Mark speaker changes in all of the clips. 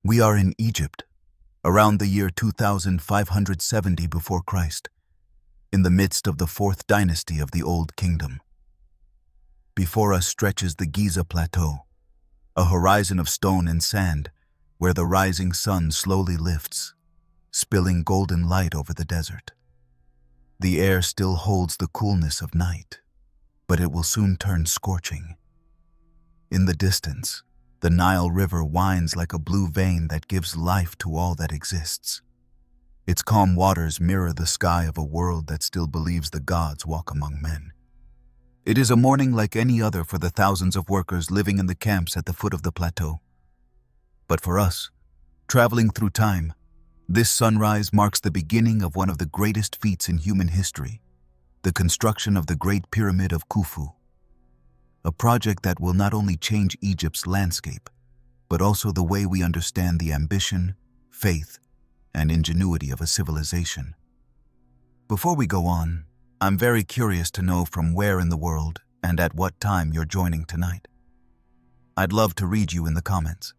Speaker 1: We are in Egypt, around the year 2570 before Christ, in the midst of the fourth dynasty of the Old Kingdom. Before us stretches the Giza Plateau, a horizon of stone and sand where the rising sun slowly lifts, spilling golden light over the desert. The air still holds the coolness of night, but it will soon turn scorching. In the distance, the Nile River winds like a blue vein that gives life to all that exists. Its calm waters mirror the sky of a world that still believes the gods walk among men. It is a morning like any other for the thousands of workers living in the camps at the foot of the plateau. But for us, traveling through time, this sunrise marks the beginning of one of the greatest feats in human history, the construction of the Great Pyramid of Khufu. A project that will not only change Egypt's landscape, but also the way we understand the ambition, faith, and ingenuity of a civilization. Before we go on, I'm very curious to know from where in the world and at what time you're joining tonight. I'd love to read you in the comments.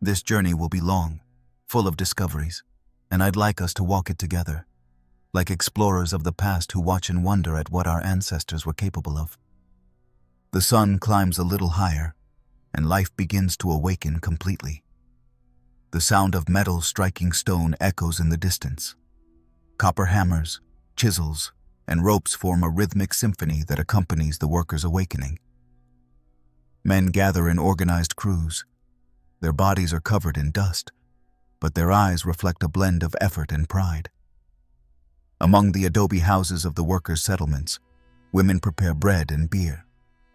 Speaker 1: This journey will be long, full of discoveries, and I'd like us to walk it together, like explorers of the past who watch and wonder at what our ancestors were capable of. The sun climbs a little higher, and life begins to awaken completely. The sound of metal striking stone echoes in the distance. Copper hammers, chisels, and ropes form a rhythmic symphony that accompanies the workers' awakening. Men gather in organized crews. Their bodies are covered in dust, but their eyes reflect a blend of effort and pride. Among the adobe houses of the workers' settlements, women prepare bread and beer,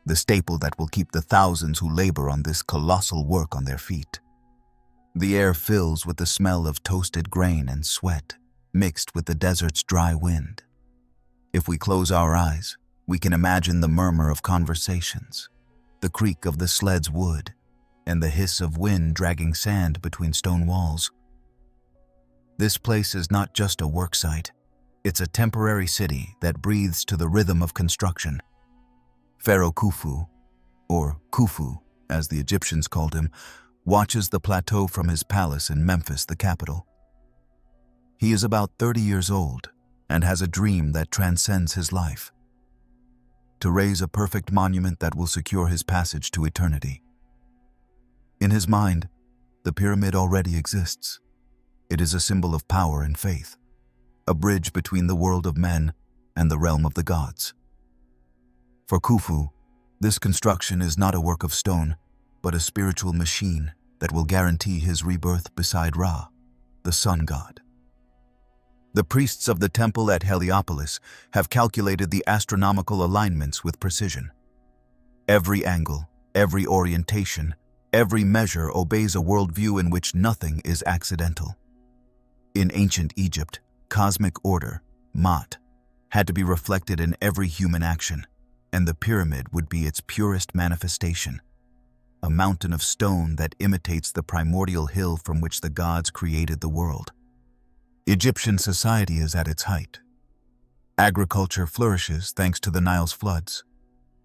Speaker 1: the staple that will keep the thousands who labor on this colossal work on their feet. The air fills with the smell of toasted grain and sweat, mixed with the desert's dry wind. If we close our eyes, we can imagine the murmur of conversations, the creak of the sled's wood, and the hiss of wind dragging sand between stone walls. This place is not just a work site, it's a temporary city that breathes to the rhythm of construction. Pharaoh Khufu, or Khufu as the Egyptians called him, watches the plateau from his palace in Memphis, the capital. He is about 30 years old and has a dream that transcends his life: to raise a perfect monument that will secure his passage to eternity. In his mind, the pyramid already exists. It is a symbol of power and faith, a bridge between the world of men and the realm of the gods. For Khufu, this construction is not a work of stone, but a spiritual machine that will guarantee his rebirth beside Ra, the sun god. The priests of the temple at Heliopolis have calculated the astronomical alignments with precision. Every angle, every orientation, every measure obeys a worldview in which nothing is accidental. In ancient Egypt, cosmic order, Ma'at, had to be reflected in every human action, and the pyramid would be its purest manifestation, a mountain of stone that imitates the primordial hill from which the gods created the world. Egyptian society is at its height. Agriculture flourishes thanks to the Nile's floods,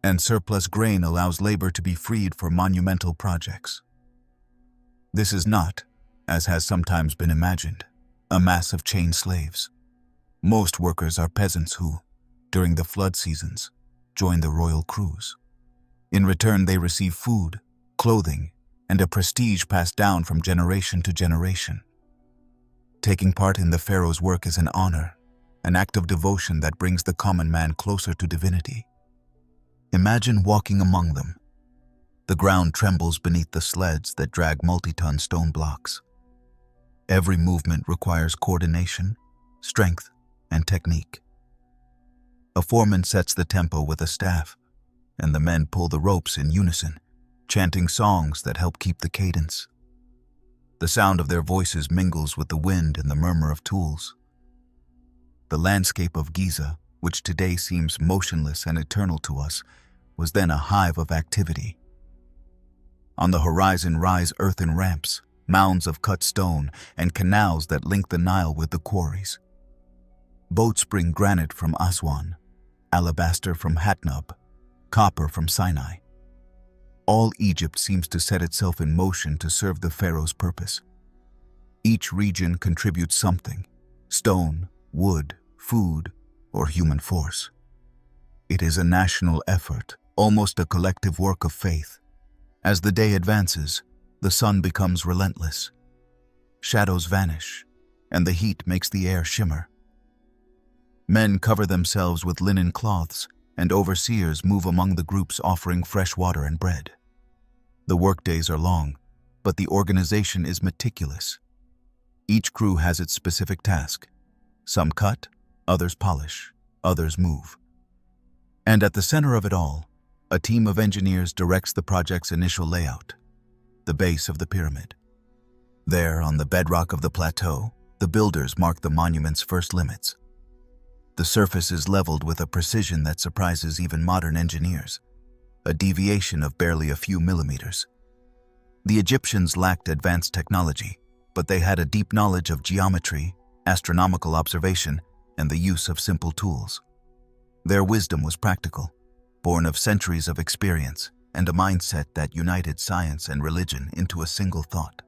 Speaker 1: and surplus grain allows labor to be freed for monumental projects. This is not, as has sometimes been imagined, a mass of chained slaves. Most workers are peasants who, during the flood seasons, join the royal crews. In return, they receive food, clothing, and a prestige passed down from generation to generation. Taking part in the pharaoh's work is an honor, an act of devotion that brings the common man closer to divinity. Imagine walking among them. The ground trembles beneath the sleds that drag multi-ton stone blocks. Every movement requires coordination, strength, and technique. A foreman sets the tempo with a staff, and the men pull the ropes in unison, chanting songs that help keep the cadence. The sound of their voices mingles with the wind and the murmur of tools. The landscape of Giza, which today seems motionless and eternal to us, was then a hive of activity. On the horizon rise earthen ramps, mounds of cut stone, and canals that link the Nile with the quarries. Boats bring granite from Aswan, alabaster from Hatnub, copper from Sinai. All Egypt seems to set itself in motion to serve the pharaoh's purpose. Each region contributes something: stone, wood, food, or human force. It is a national effort, almost a collective work of faith. As the day advances, the sun becomes relentless. Shadows vanish, and the heat makes the air shimmer. Men cover themselves with linen cloths, and overseers move among the groups offering fresh water and bread. The workdays are long, but the organization is meticulous. Each crew has its specific task. Some cut, others polish, others move. And at the center of it all, a team of engineers directs the project's initial layout, the base of the pyramid. There, on the bedrock of the plateau, the builders mark the monument's first limits. The surface is leveled with a precision that surprises even modern engineers, a deviation of barely a few millimeters. The Egyptians lacked advanced technology, but they had a deep knowledge of geometry, astronomical observation, and the use of simple tools. Their wisdom was practical, born of centuries of experience and a mindset that united science and religion into a single thought.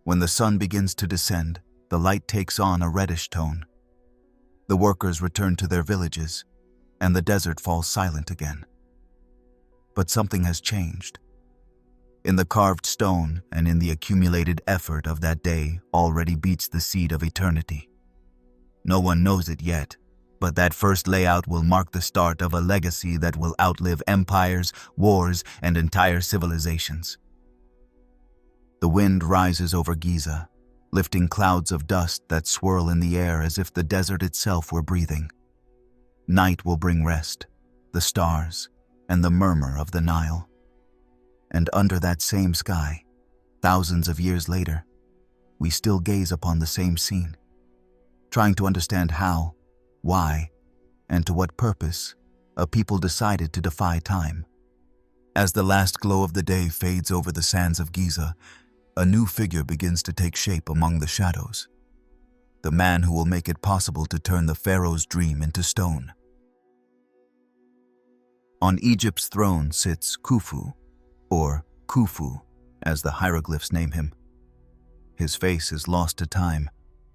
Speaker 1: When the sun begins to descend, the light takes on a reddish tone. The workers return to their villages, and the desert falls silent again. But something has changed. In the carved stone and in the accumulated effort of that day already beats the seed of eternity. No one knows it yet, but that first layout will mark the start of a legacy that will outlive empires, wars, and entire civilizations. The wind rises over Giza, lifting clouds of dust that swirl in the air as if the desert itself were breathing. Night will bring rest, the stars, and the murmur of the Nile. And under that same sky, thousands of years later, we still gaze upon the same scene, trying to understand how, why, and to what purpose a people decided to defy time. As the last glow of the day fades over the sands of Giza, a new figure begins to take shape among the shadows. The man who will make it possible to turn the pharaoh's dream into stone. On Egypt's throne sits Khufu, or Khufu, as the hieroglyphs name him. His face is lost to time,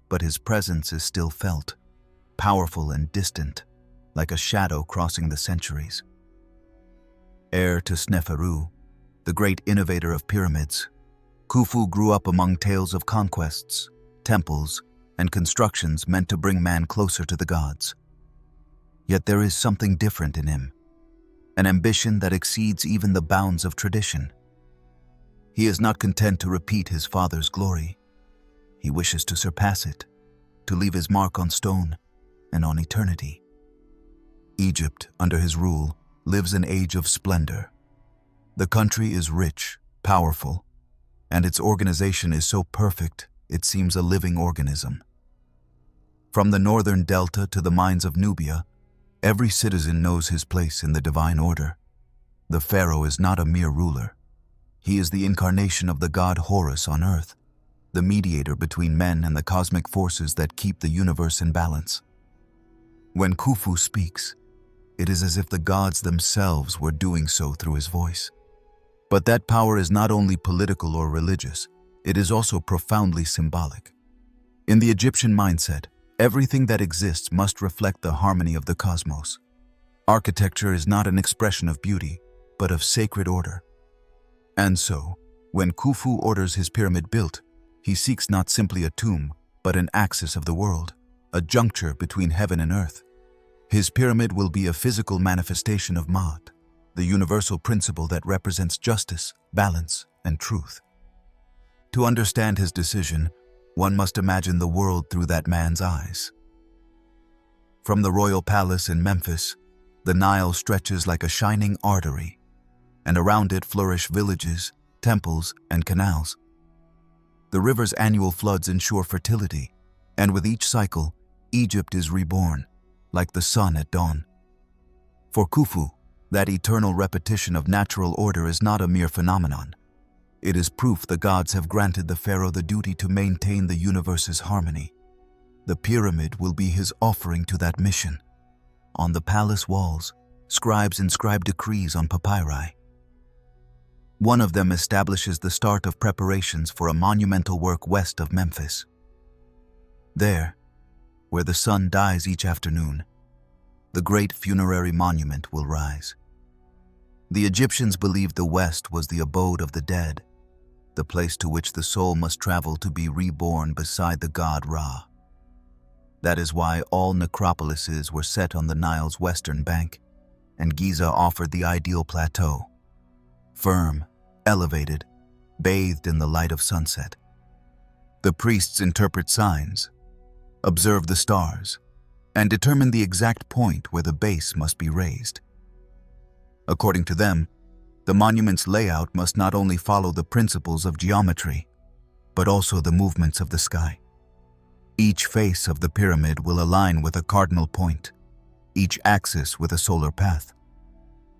Speaker 1: but his presence is still felt, powerful and distant, like a shadow crossing the centuries. Heir to Sneferu, the great innovator of pyramids, Khufu grew up among tales of conquests, temples, and constructions meant to bring man closer to the gods. Yet there is something different in him, an ambition that exceeds even the bounds of tradition. He is not content to repeat his father's glory. He wishes to surpass it, to leave his mark on stone and on eternity. Egypt, under his rule, lives an age of splendor. The country is rich, powerful, and its organization is so perfect it seems a living organism. From the northern delta to the mines of Nubia, every citizen knows his place in the divine order. The pharaoh is not a mere ruler. He is the incarnation of the god Horus on earth, the mediator between men and the cosmic forces that keep the universe in balance. When Khufu speaks, it is as if the gods themselves were doing so through his voice. But that power is not only political or religious, it is also profoundly symbolic. In the Egyptian mindset, everything that exists must reflect the harmony of the cosmos. Architecture is not an expression of beauty, but of sacred order. And so, when Khufu orders his pyramid built, he seeks not simply a tomb, but an axis of the world, a juncture between heaven and earth. His pyramid will be a physical manifestation of Ma'at, the universal principle that represents justice, balance, and truth. To understand his decision, one must imagine the world through that man's eyes. From the royal palace in Memphis, the Nile stretches like a shining artery, and around it flourish villages, temples, and canals. The river's annual floods ensure fertility, and with each cycle, Egypt is reborn, like the sun at dawn. For Khufu, that eternal repetition of natural order is not a mere phenomenon. It is proof the gods have granted the pharaoh the duty to maintain the universe's harmony. The pyramid will be his offering to that mission. On the palace walls, scribes inscribe decrees on papyri. One of them establishes the start of preparations for a monumental work west of Memphis. There, where the sun dies each afternoon, the great funerary monument will rise. The Egyptians believed the West was the abode of the dead, the place to which the soul must travel to be reborn beside the god Ra. That is why all necropolises were set on the Nile's western bank, and Giza offered the ideal plateau, firm, elevated, bathed in the light of sunset. The priests interpret signs, observe the stars, and determine the exact point where the base must be raised. According to them, the monument's layout must not only follow the principles of geometry, but also the movements of the sky. Each face of the pyramid will align with a cardinal point, each axis with a solar path.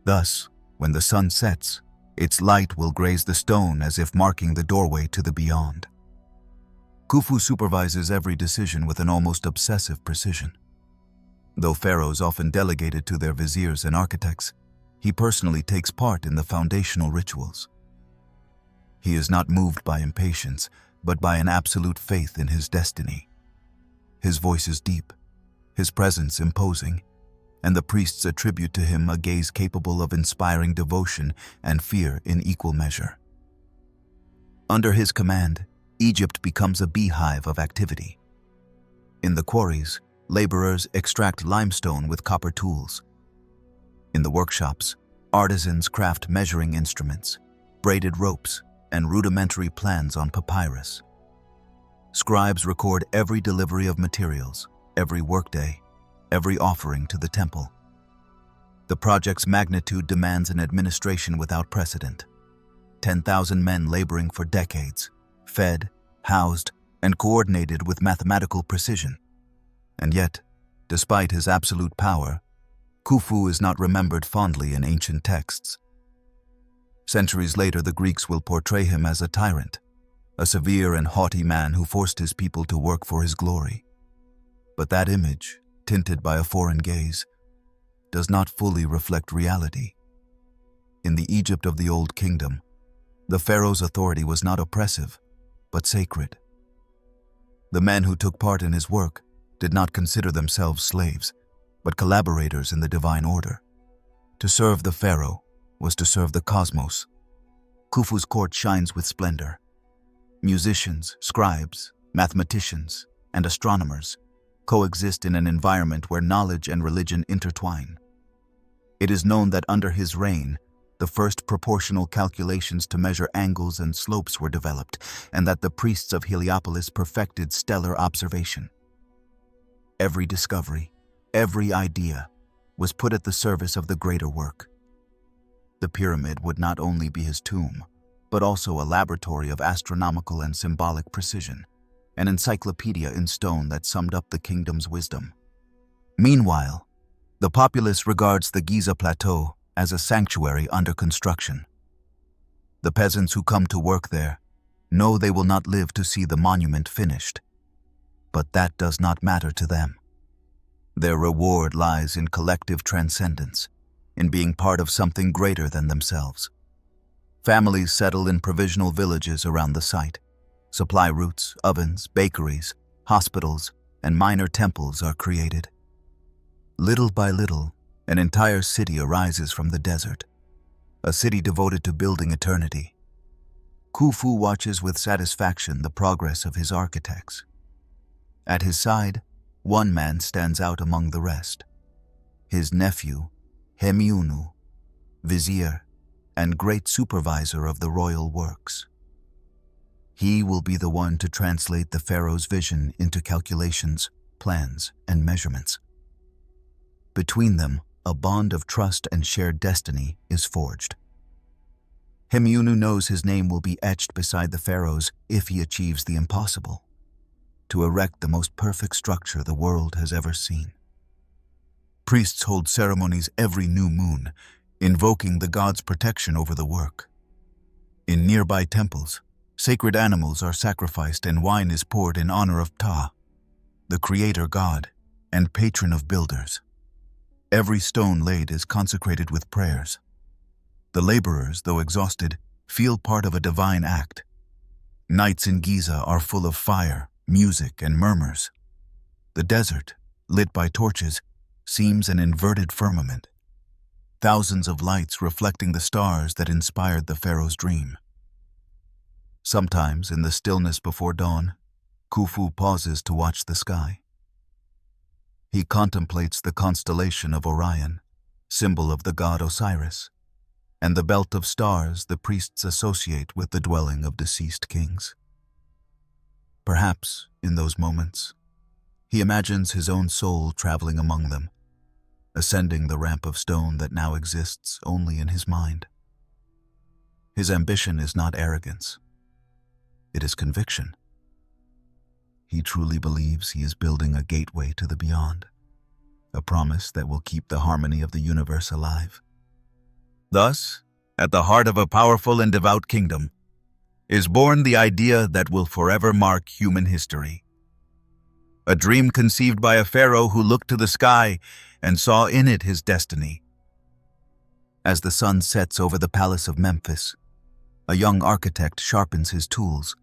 Speaker 1: Thus, when the sun sets, its light will graze the stone as if marking the doorway to the beyond. Khufu supervises every decision with an almost obsessive precision. Though pharaohs often delegated to their viziers and architects, he personally takes part in the foundational rituals. He is not moved by impatience, but by an absolute faith in his destiny. His voice is deep, his presence imposing, and the priests attribute to him a gaze capable of inspiring devotion and fear in equal measure. Under his command, Egypt becomes a beehive of activity. In the quarries, laborers extract limestone with copper tools. In the workshops, artisans craft measuring instruments, braided ropes, and rudimentary plans on papyrus. Scribes record every delivery of materials, every workday, every offering to the temple. The project's magnitude demands an administration without precedent. 10,000 men laboring for decades, fed, housed, and coordinated with mathematical precision. And yet, despite his absolute power, Khufu is not remembered fondly in ancient texts. Centuries later, the Greeks will portray him as a tyrant, a severe and haughty man who forced his people to work for his glory. But that image, tinted by a foreign gaze, does not fully reflect reality. In the Egypt of the Old Kingdom, the pharaoh's authority was not oppressive, but sacred. The men who took part in his work did not consider themselves slaves, but collaborators in the divine order. To serve the pharaoh was to serve the cosmos. Khufu's court shines with splendor. Musicians, scribes, mathematicians, and astronomers coexist in an environment where knowledge and religion intertwine. It is known that under his reign, the first proportional calculations to measure angles and slopes were developed, and that the priests of Heliopolis perfected stellar observation. Every discovery, every idea, was put at the service of the greater work. The pyramid would not only be his tomb, but also a laboratory of astronomical and symbolic precision, an encyclopedia in stone that summed up the kingdom's wisdom. Meanwhile, the populace regards the Giza Plateau as a sanctuary under construction. The peasants who come to work there know they will not live to see the monument finished. But that does not matter to them. Their reward lies in collective transcendence, in being part of something greater than themselves. Families settle in provisional villages around the site. Supply routes, ovens, bakeries, hospitals, and minor temples are created. Little by little, an entire city arises from the desert, a city devoted to building eternity. Khufu watches with satisfaction the progress of his architects. At his side, one man stands out among the rest. His nephew, Hemiunu, vizier and great supervisor of the royal works. He will be the one to translate the pharaoh's vision into calculations, plans, and measurements. Between them, a bond of trust and shared destiny is forged. Hemiunu knows his name will be etched beside the pharaoh's if he achieves the impossible, to erect the most perfect structure the world has ever seen. Priests hold ceremonies every new moon, invoking the god's protection over the work. In nearby temples, sacred animals are sacrificed and wine is poured in honor of Ptah, the creator god and patron of builders. Every stone laid is consecrated with prayers. The laborers, though exhausted, feel part of a divine act. Nights in Giza are full of fire, music, and murmurs. The desert, lit by torches, seems an inverted firmament. Thousands of lights reflecting the stars that inspired the pharaoh's dream. Sometimes, in the stillness before dawn, Khufu pauses to watch the sky. He contemplates the constellation of Orion, symbol of the god Osiris, and the belt of stars the priests associate with the dwelling of deceased kings. Perhaps, in those moments, he imagines his own soul traveling among them, ascending the ramp of stone that now exists only in his mind. His ambition is not arrogance. It is conviction. He truly believes he is building a gateway to the beyond, a promise that will keep the harmony of the universe alive. Thus, at the heart of a powerful and devout kingdom, is born the idea that will forever mark human history. A dream conceived by a pharaoh who looked to the sky and saw in it his destiny. As the sun sets over the palace of Memphis, a young architect sharpens his tools.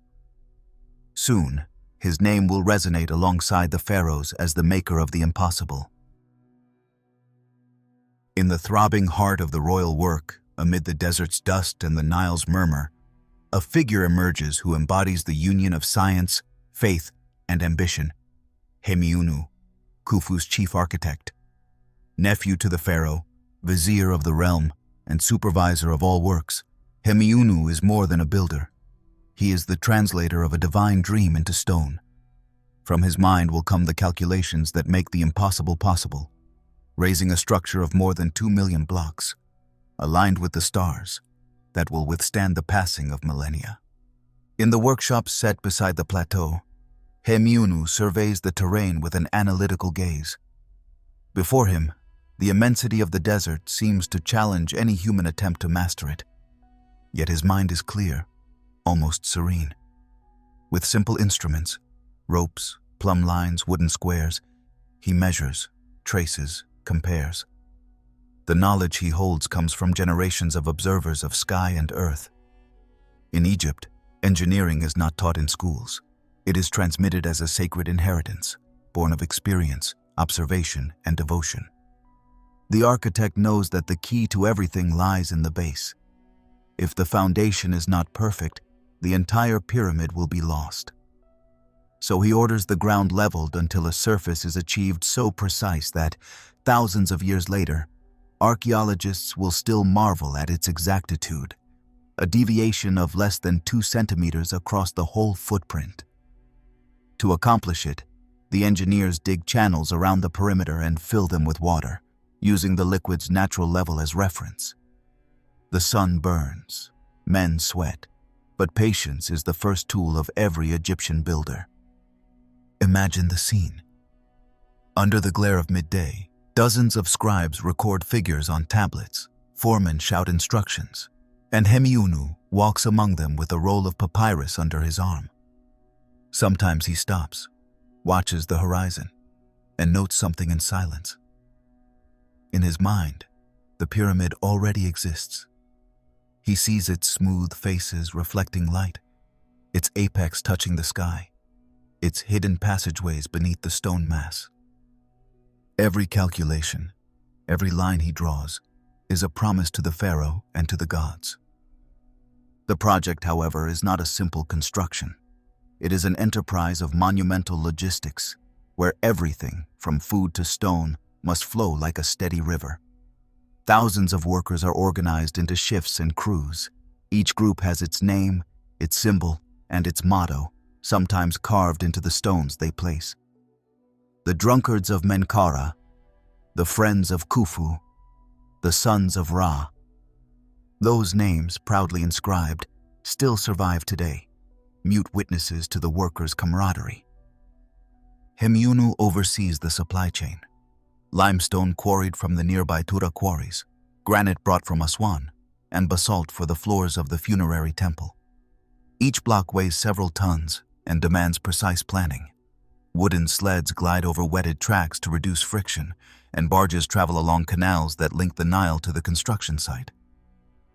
Speaker 1: Soon, his name will resonate alongside the pharaohs as the maker of the impossible. In the throbbing heart of the royal work, amid the desert's dust and the Nile's murmur, a figure emerges who embodies the union of science, faith, and ambition. Hemiunu, Khufu's chief architect. Nephew to the pharaoh, vizier of the realm, and supervisor of all works, Hemiunu is more than a builder. He is the translator of a divine dream into stone. From his mind will come the calculations that make the impossible possible, raising a structure of more than 2 million blocks, aligned with the stars, that will withstand the passing of millennia. In the workshop set beside the plateau, Hemiunu surveys the terrain with an analytical gaze. Before him, the immensity of the desert seems to challenge any human attempt to master it. Yet his mind is clear, almost serene. With simple instruments, ropes, plumb lines, wooden squares, he measures, traces, compares. The knowledge he holds comes from generations of observers of sky and earth. In Egypt, engineering is not taught in schools. It is transmitted as a sacred inheritance, born of experience, observation, and devotion. The architect knows that the key to everything lies in the base. If the foundation is not perfect, the entire pyramid will be lost. So he orders the ground leveled until a surface is achieved so precise that, thousands of years later, archaeologists will still marvel at its exactitude, a deviation of less than 2 centimeters across the whole footprint. To accomplish it, the engineers dig channels around the perimeter and fill them with water, using the liquid's natural level as reference. The sun burns, men sweat, but patience is the first tool of every Egyptian builder. Imagine the scene. Under the glare of midday, dozens of scribes record figures on tablets, foremen shout instructions, and Hemiunu walks among them with a roll of papyrus under his arm. Sometimes he stops, watches the horizon, and notes something in silence. In his mind, the pyramid already exists. He sees its smooth faces reflecting light, its apex touching the sky, its hidden passageways beneath the stone mass. Every calculation, every line he draws, is a promise to the pharaoh and to the gods. The project, however, is not a simple construction. It is an enterprise of monumental logistics, where everything, from food to stone, must flow like a steady river. Thousands of workers are organized into shifts and crews. Each group has its name, its symbol, and its motto, sometimes carved into the stones they place. The drunkards of Menkaura, the friends of Khufu, the sons of Ra. Those names, proudly inscribed, still survive today, mute witnesses to the workers' camaraderie. Hemiunu oversees the supply chain. Limestone quarried from the nearby Tura quarries, granite brought from Aswan, and basalt for the floors of the funerary temple. Each block weighs several tons and demands precise planning. Wooden sleds glide over wetted tracks to reduce friction, and barges travel along canals that link the Nile to the construction site.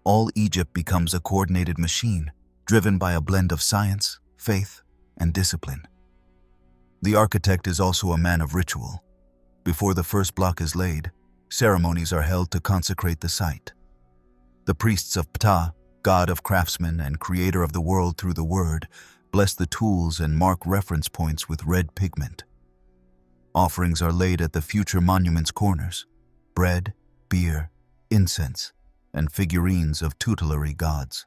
Speaker 1: all Egypt becomes a coordinated machine, driven by a blend of science, faith, and discipline. The architect is also a man of ritual. Before the first block is laid, ceremonies are held to consecrate the site. The priests of Ptah, god of craftsmen and creator of the world through the word, bless the tools and mark reference points with red pigment. Offerings are laid at the future monument's corners: bread, beer, incense, and figurines of tutelary gods.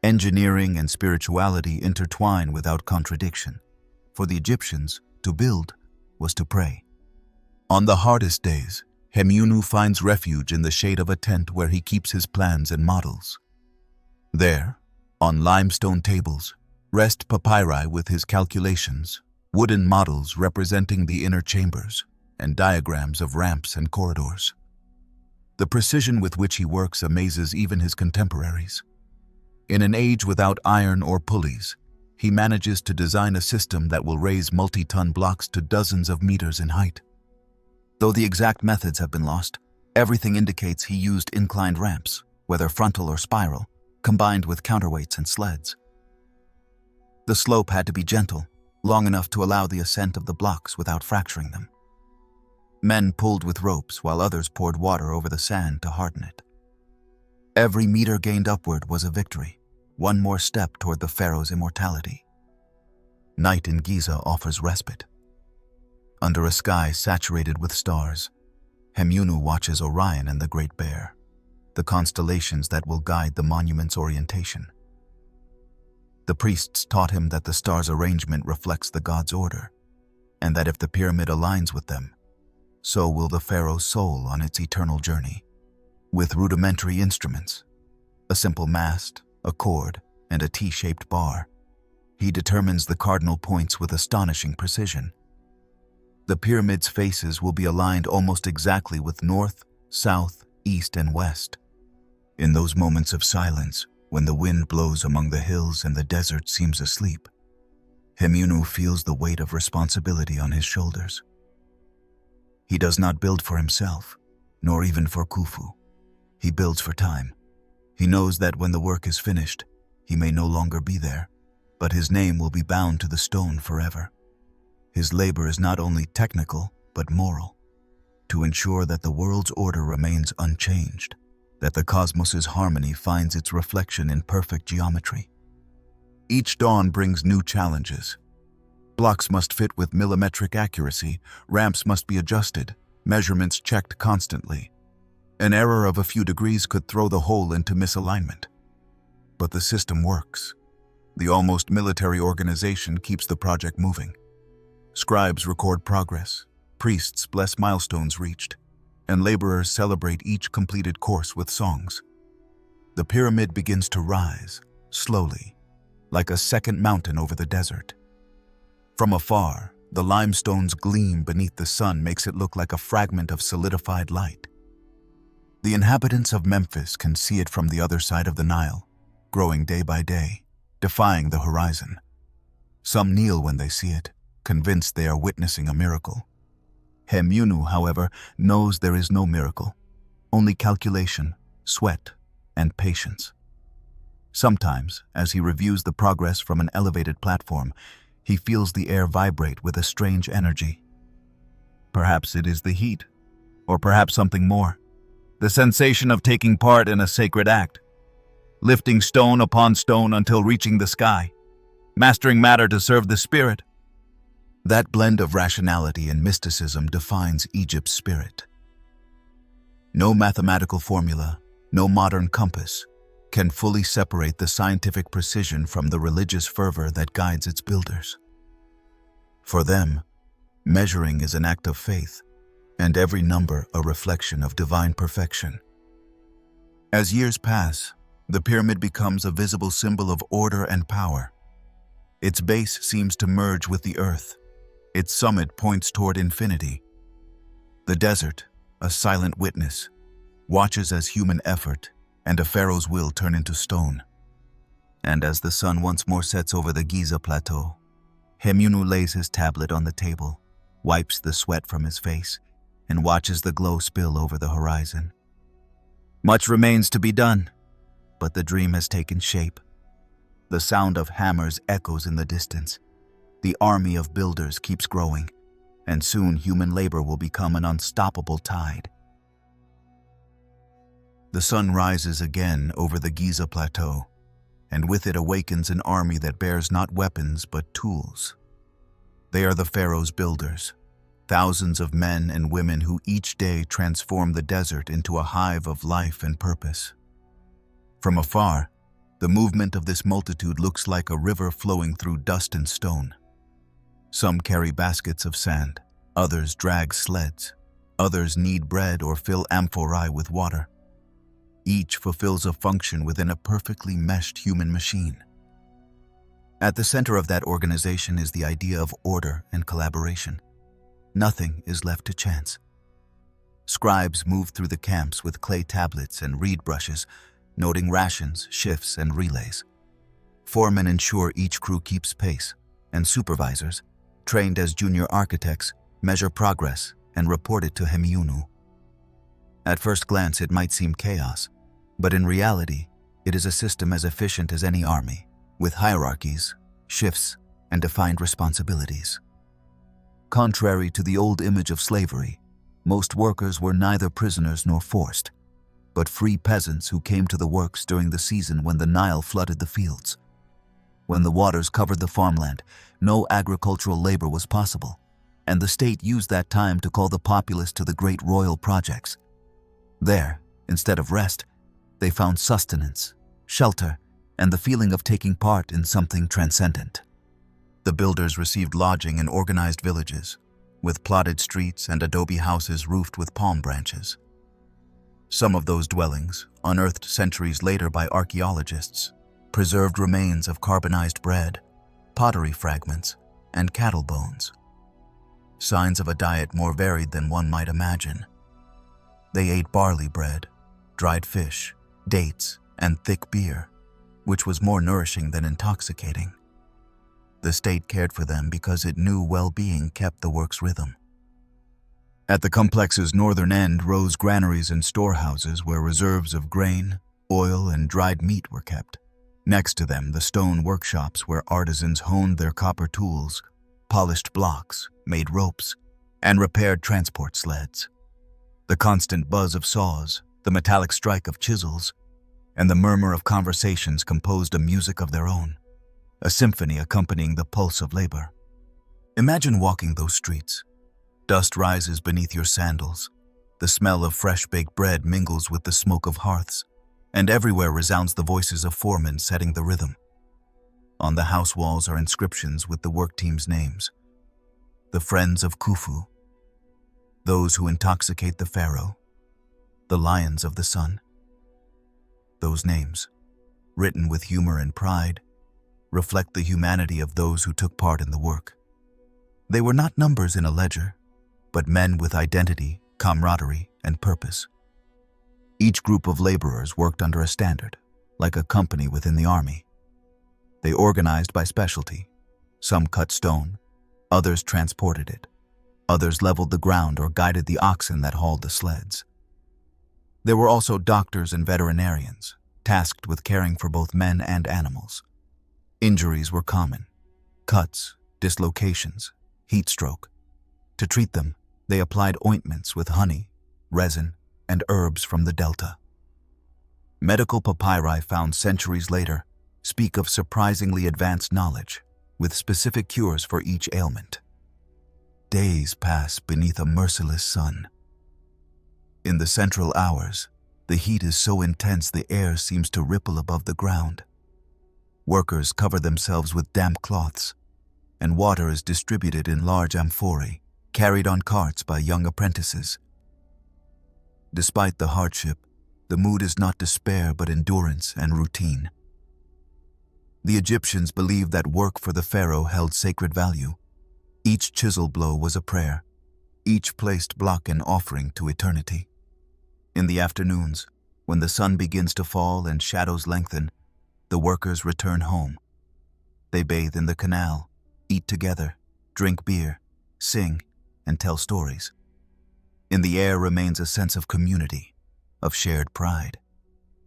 Speaker 1: Engineering and spirituality intertwine without contradiction. For the Egyptians, to build was to pray. On the hardest days, Hemunu finds refuge in the shade of a tent where he keeps his plans and models. There, on limestone tables, rest papyri with his calculations, wooden models representing the inner chambers, and diagrams of ramps and corridors. The precision with which he works amazes even his contemporaries. In an age without iron or pulleys, he manages to design a system that will raise multi-ton blocks to dozens of meters in height. Though the exact methods have been lost, everything indicates he used inclined ramps, whether frontal or spiral, combined with counterweights and sleds. The slope had to be gentle, long enough to allow the ascent of the blocks without fracturing them. Men pulled with ropes while others poured water over the sand to harden it. Every meter gained upward was a victory, one more step toward the pharaoh's immortality. Night in Giza offers respite. Under a sky saturated with stars, Hemunu watches Orion and the Great Bear, the constellations that will guide the monument's orientation. The priests taught him that the stars' arrangement reflects the god's order, and that if the pyramid aligns with them, so will the pharaoh's soul on its eternal journey. With rudimentary instruments, a simple mast, a cord, and a T-shaped bar, he determines the cardinal points with astonishing precision. The pyramid's faces will be aligned almost exactly with north, south, east, and west. In those moments of silence, when the wind blows among the hills and the desert seems asleep, Hemunu feels the weight of responsibility on his shoulders. He does not build for himself, nor even for Khufu. He builds for time. He knows that when the work is finished, he may no longer be there, but his name will be bound to the stone forever. His labor is not only technical, but moral, to ensure that the world's order remains unchanged, that the cosmos's harmony finds its reflection in perfect geometry. Each dawn brings new challenges. Blocks must fit with millimetric accuracy, ramps must be adjusted, measurements checked constantly. An error of a few degrees could throw the whole into misalignment. But the system works. The almost military organization keeps the project moving. Scribes record progress, priests bless milestones reached, and laborers celebrate each completed course with songs. The pyramid begins to rise, slowly, like a second mountain over the desert. From afar, the limestone's gleam beneath the sun makes it look like a fragment of solidified light. The inhabitants of Memphis can see it from the other side of the Nile, growing day by day, defying the horizon. Some kneel when they see it, convinced they are witnessing a miracle. Hemunu, however, knows there is no miracle, only calculation, sweat, and patience. Sometimes, as he reviews the progress from an elevated platform, he feels the air vibrate with a strange energy. Perhaps it is the heat, or perhaps something more. The sensation of taking part in a sacred act, lifting stone upon stone until reaching the sky, mastering matter to serve the spirit. That blend of rationality and mysticism defines Egypt's spirit. No mathematical formula, no modern compass, can fully separate the scientific precision from the religious fervor that guides its builders. For them, measuring is an act of faith, and every number a reflection of divine perfection. As years pass, the pyramid becomes a visible symbol of order and power. Its base seems to merge with the earth. Its summit points toward infinity. The desert, a silent witness, watches as human effort and a pharaoh's will turn into stone. And as the sun once more sets over the Giza Plateau, Hemunu lays his tablet on the table, wipes the sweat from his face, and watches the glow spill over the horizon. Much remains to be done, But the dream has taken shape. The sound of hammers echoes in the distance. The army of builders keeps growing, and soon human labor will become an unstoppable tide. The sun rises again over the Giza Plateau, and with it awakens an army that bears not weapons but tools. They are the Pharaoh's builders, thousands of men and women who each day transform the desert into a hive of life and purpose. From afar, the movement of this multitude looks like a river flowing through dust and stone. Some carry baskets of sand, others drag sleds, others knead bread or fill amphorae with water. Each fulfills a function within a perfectly meshed human machine. At the center of that organization is the idea of order and collaboration. Nothing is left to chance. Scribes move through the camps with clay tablets and reed brushes, noting rations, shifts, and relays. Foremen ensure each crew keeps pace, and supervisors, trained as junior architects, measure progress and report it to Hemiunu. At first glance, it might seem chaos, but in reality, it is a system as efficient as any army, with hierarchies, shifts, and defined responsibilities. Contrary to the old image of slavery, most workers were neither prisoners nor forced, but free peasants who came to the works during the season when the Nile flooded the fields. When the waters covered the farmland, no agricultural labor was possible, and the state used that time to call the populace to the great royal projects. There, instead of rest, they found sustenance, shelter, and the feeling of taking part in something transcendent. The builders received lodging in organized villages, with plotted streets and adobe houses roofed with palm branches. Some of those dwellings, unearthed centuries later by archaeologists, preserved remains of carbonized bread, pottery fragments, and cattle bones. Signs of a diet more varied than one might imagine. They ate barley bread, dried fish, dates, and thick beer, which was more nourishing than intoxicating. The state cared for them because it knew well-being kept the work's rhythm. At the complex's northern end rose granaries and storehouses where reserves of grain, oil, and dried meat were kept. Next to them, the stone workshops where artisans honed their copper tools, polished blocks, made ropes, and repaired transport sleds. The constant buzz of saws, the metallic strike of chisels, and the murmur of conversations composed a music of their own, a symphony accompanying the pulse of labor. Imagine walking those streets. Dust rises beneath your sandals. The smell of fresh-baked bread mingles with the smoke of hearths, and everywhere resounds the voices of foremen setting the rhythm. On the house walls are inscriptions with the work team's names. The Friends of Khufu, those who intoxicate the Pharaoh, the Lions of the Sun. Those names, written with humor and pride, reflect the humanity of those who took part in the work. They were not numbers in a ledger, but men with identity, camaraderie, and purpose. Each group of laborers worked under a standard, like a company within the army. They organized by specialty. Some cut stone, others transported it, others leveled the ground or guided the oxen that hauled the sleds. There were also doctors and veterinarians, tasked with caring for both men and animals. Injuries were common: cuts, dislocations, heat stroke. To treat them, they applied ointments with honey, resin, and herbs from the delta. Medical papyri found centuries later speak of surprisingly advanced knowledge, with specific cures for each ailment. Days pass beneath a merciless sun. In the central hours, the heat is so intense the air seems to ripple above the ground. Workers cover themselves with damp cloths, and water is distributed in large amphorae, carried on carts by young apprentices. Despite the hardship, the mood is not despair but endurance and routine. The Egyptians believed that work for the pharaoh held sacred value. Each chisel blow was a prayer, each placed block an offering to eternity. In the afternoons, when the sun begins to fall and shadows lengthen, the workers return home. They bathe in the canal, eat together, drink beer, sing, and tell stories. In the air remains a sense of community, of shared pride.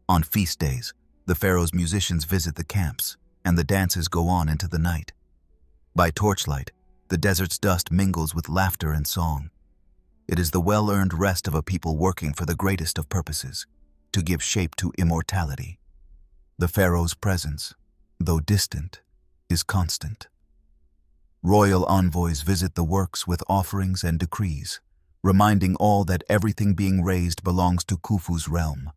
Speaker 1: On feast days, The pharaoh's musicians visit the camps, and the dances go on into the night. By torchlight, the desert's dust mingles with laughter and song. It is the well-earned rest of a people working for the greatest of purposes, to give shape to immortality. The pharaoh's presence, though distant, is constant. Royal envoys visit the works with offerings and decrees, reminding all that everything being raised belongs to Khufu's realm.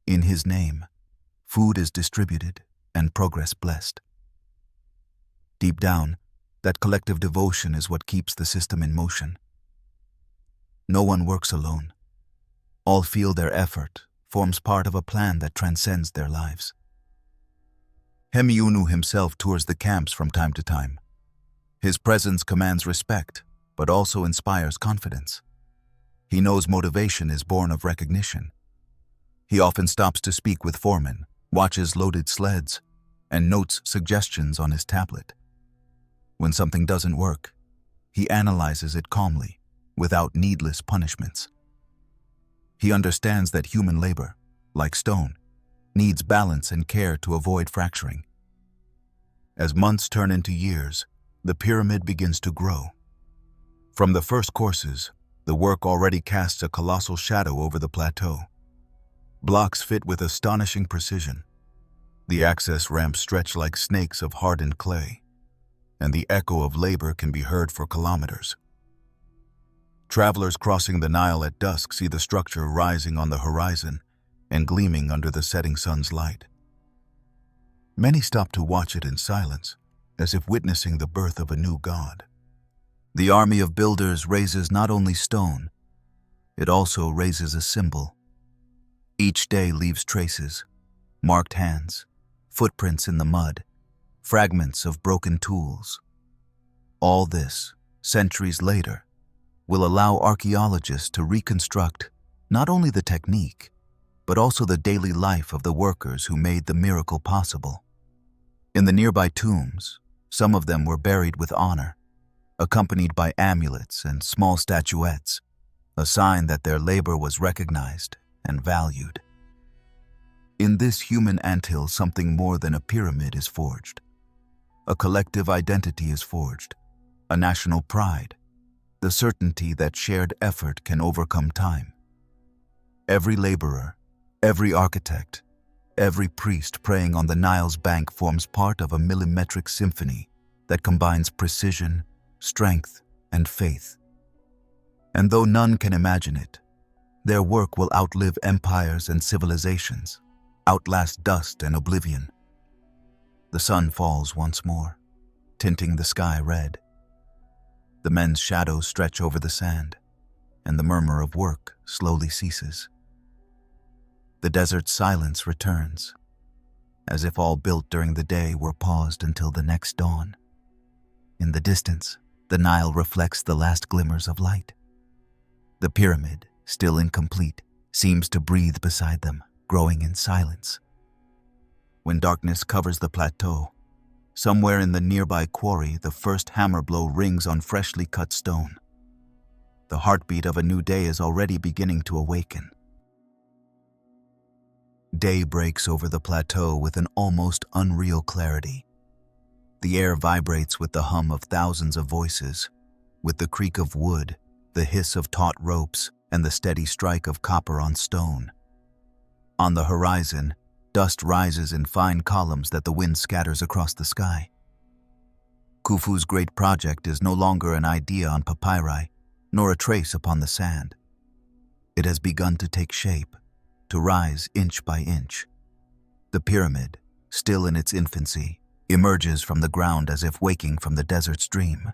Speaker 1: In his name, food is distributed and progress blessed. Deep down, that collective devotion is what keeps the system in motion. No one works alone. All feel their effort forms part of a plan that transcends their lives. Hemiunu himself tours the camps from time to time. His presence commands respect, but also inspires confidence. He knows motivation is born of recognition. He often stops to speak with foremen, watches loaded sleds, and notes suggestions on his tablet. When something doesn't work, he analyzes it calmly, without needless punishments. He understands that human labor, like stone, needs balance and care to avoid fracturing. As months turn into years, the pyramid begins to grow. From the first courses, the work already casts a colossal shadow over the plateau. Blocks fit with astonishing precision. The access ramps stretch like snakes of hardened clay, and the echo of labor can be heard for kilometers. Travelers crossing the Nile at dusk see the structure rising on the horizon and gleaming under the setting sun's light. Many stop to watch it in silence, as if witnessing the birth of a new god. The army of builders raises not only stone, it also raises a symbol. Each day leaves traces, marked hands, footprints in the mud, fragments of broken tools. All this, centuries later, will allow archaeologists to reconstruct not only the technique, but also the daily life of the workers who made the miracle possible. In the nearby tombs, some of them were buried with honor, accompanied by amulets and small statuettes, a sign that their labor was recognized and valued. In this human anthill, something more than a pyramid is forged. A collective identity is forged, a national pride, the certainty that shared effort can overcome time. Every laborer, every architect, every priest praying on the Nile's bank forms part of a millimetric symphony that combines precision, strength, and faith. And though none can imagine it, their work will outlive empires and civilizations, outlast dust and oblivion. The sun falls once more, tinting the sky red. The men's shadows stretch over the sand, and the murmur of work slowly ceases. The desert's silence returns, as if all built during the day were paused until the next dawn. In the distance, the Nile reflects the last glimmers of light. The pyramid, still incomplete, seems to breathe beside them, growing in silence. When darkness covers the plateau, somewhere in the nearby quarry, the first hammer blow rings on freshly cut stone. The heartbeat of a new day is already beginning to awaken. Day breaks over the plateau with an almost unreal clarity. The air vibrates with the hum of thousands of voices, with the creak of wood, the hiss of taut ropes, and the steady strike of copper on stone. On the horizon, dust rises in fine columns that the wind scatters across the sky. Khufu's great project is no longer an idea on papyri, nor a trace upon the sand. It has begun to take shape, to rise inch by inch. The pyramid, still in its infancy, emerges from the ground as if waking from the desert's dream.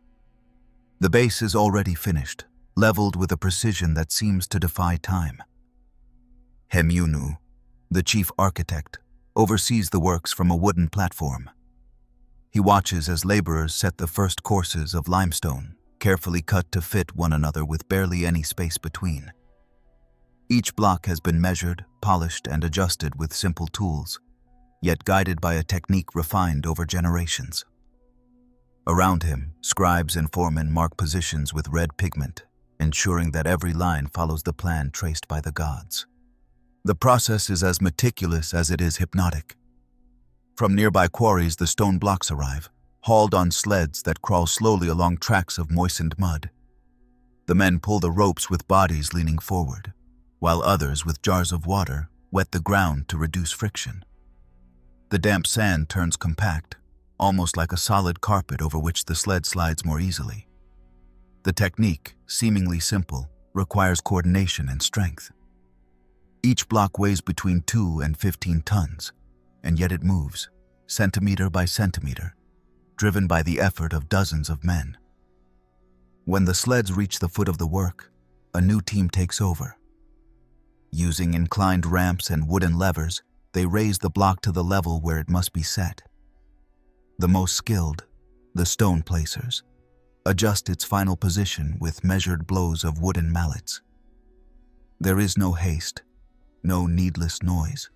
Speaker 1: The base is already finished, leveled with a precision that seems to defy time. Hemiunu, the chief architect, oversees the works from a wooden platform. He watches as laborers set the first courses of limestone, carefully cut to fit one another with barely any space between. Each block has been measured, polished, and adjusted with simple tools, yet guided by a technique refined over generations. Around him, scribes and foremen mark positions with red pigment, ensuring that every line follows the plan traced by the gods. The process is as meticulous as it is hypnotic. From nearby quarries, the stone blocks arrive, hauled on sleds that crawl slowly along tracks of moistened mud. The men pull the ropes with bodies leaning forward, while others with jars of water wet the ground to reduce friction. The damp sand turns compact, almost like a solid carpet over which the sled slides more easily. The technique, seemingly simple, requires coordination and strength. Each block weighs between 2 and 15 tons, and yet it moves, centimeter by centimeter, driven by the effort of dozens of men. When the sleds reach the foot of the work, a new team takes over. Using inclined ramps and wooden levers, they raise the block to the level where it must be set. The most skilled, the stone placers, adjust its final position with measured blows of wooden mallets. There is no haste, no needless noise.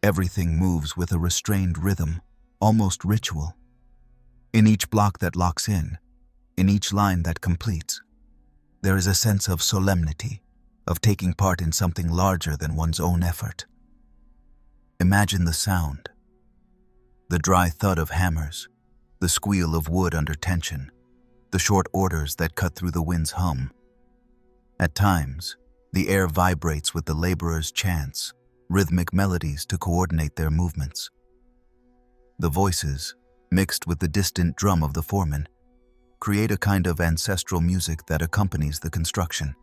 Speaker 1: Everything moves with a restrained rhythm, almost ritual. In each block that locks in each line that completes, there is a sense of solemnity, of taking part in something larger than one's own effort. Imagine the sound. The dry thud of hammers, the squeal of wood under tension, the short orders that cut through the wind's hum. At times, the air vibrates with the laborers' chants, rhythmic melodies to coordinate their movements. The voices, mixed with the distant drum of the foreman, create a kind of ancestral music that accompanies the construction.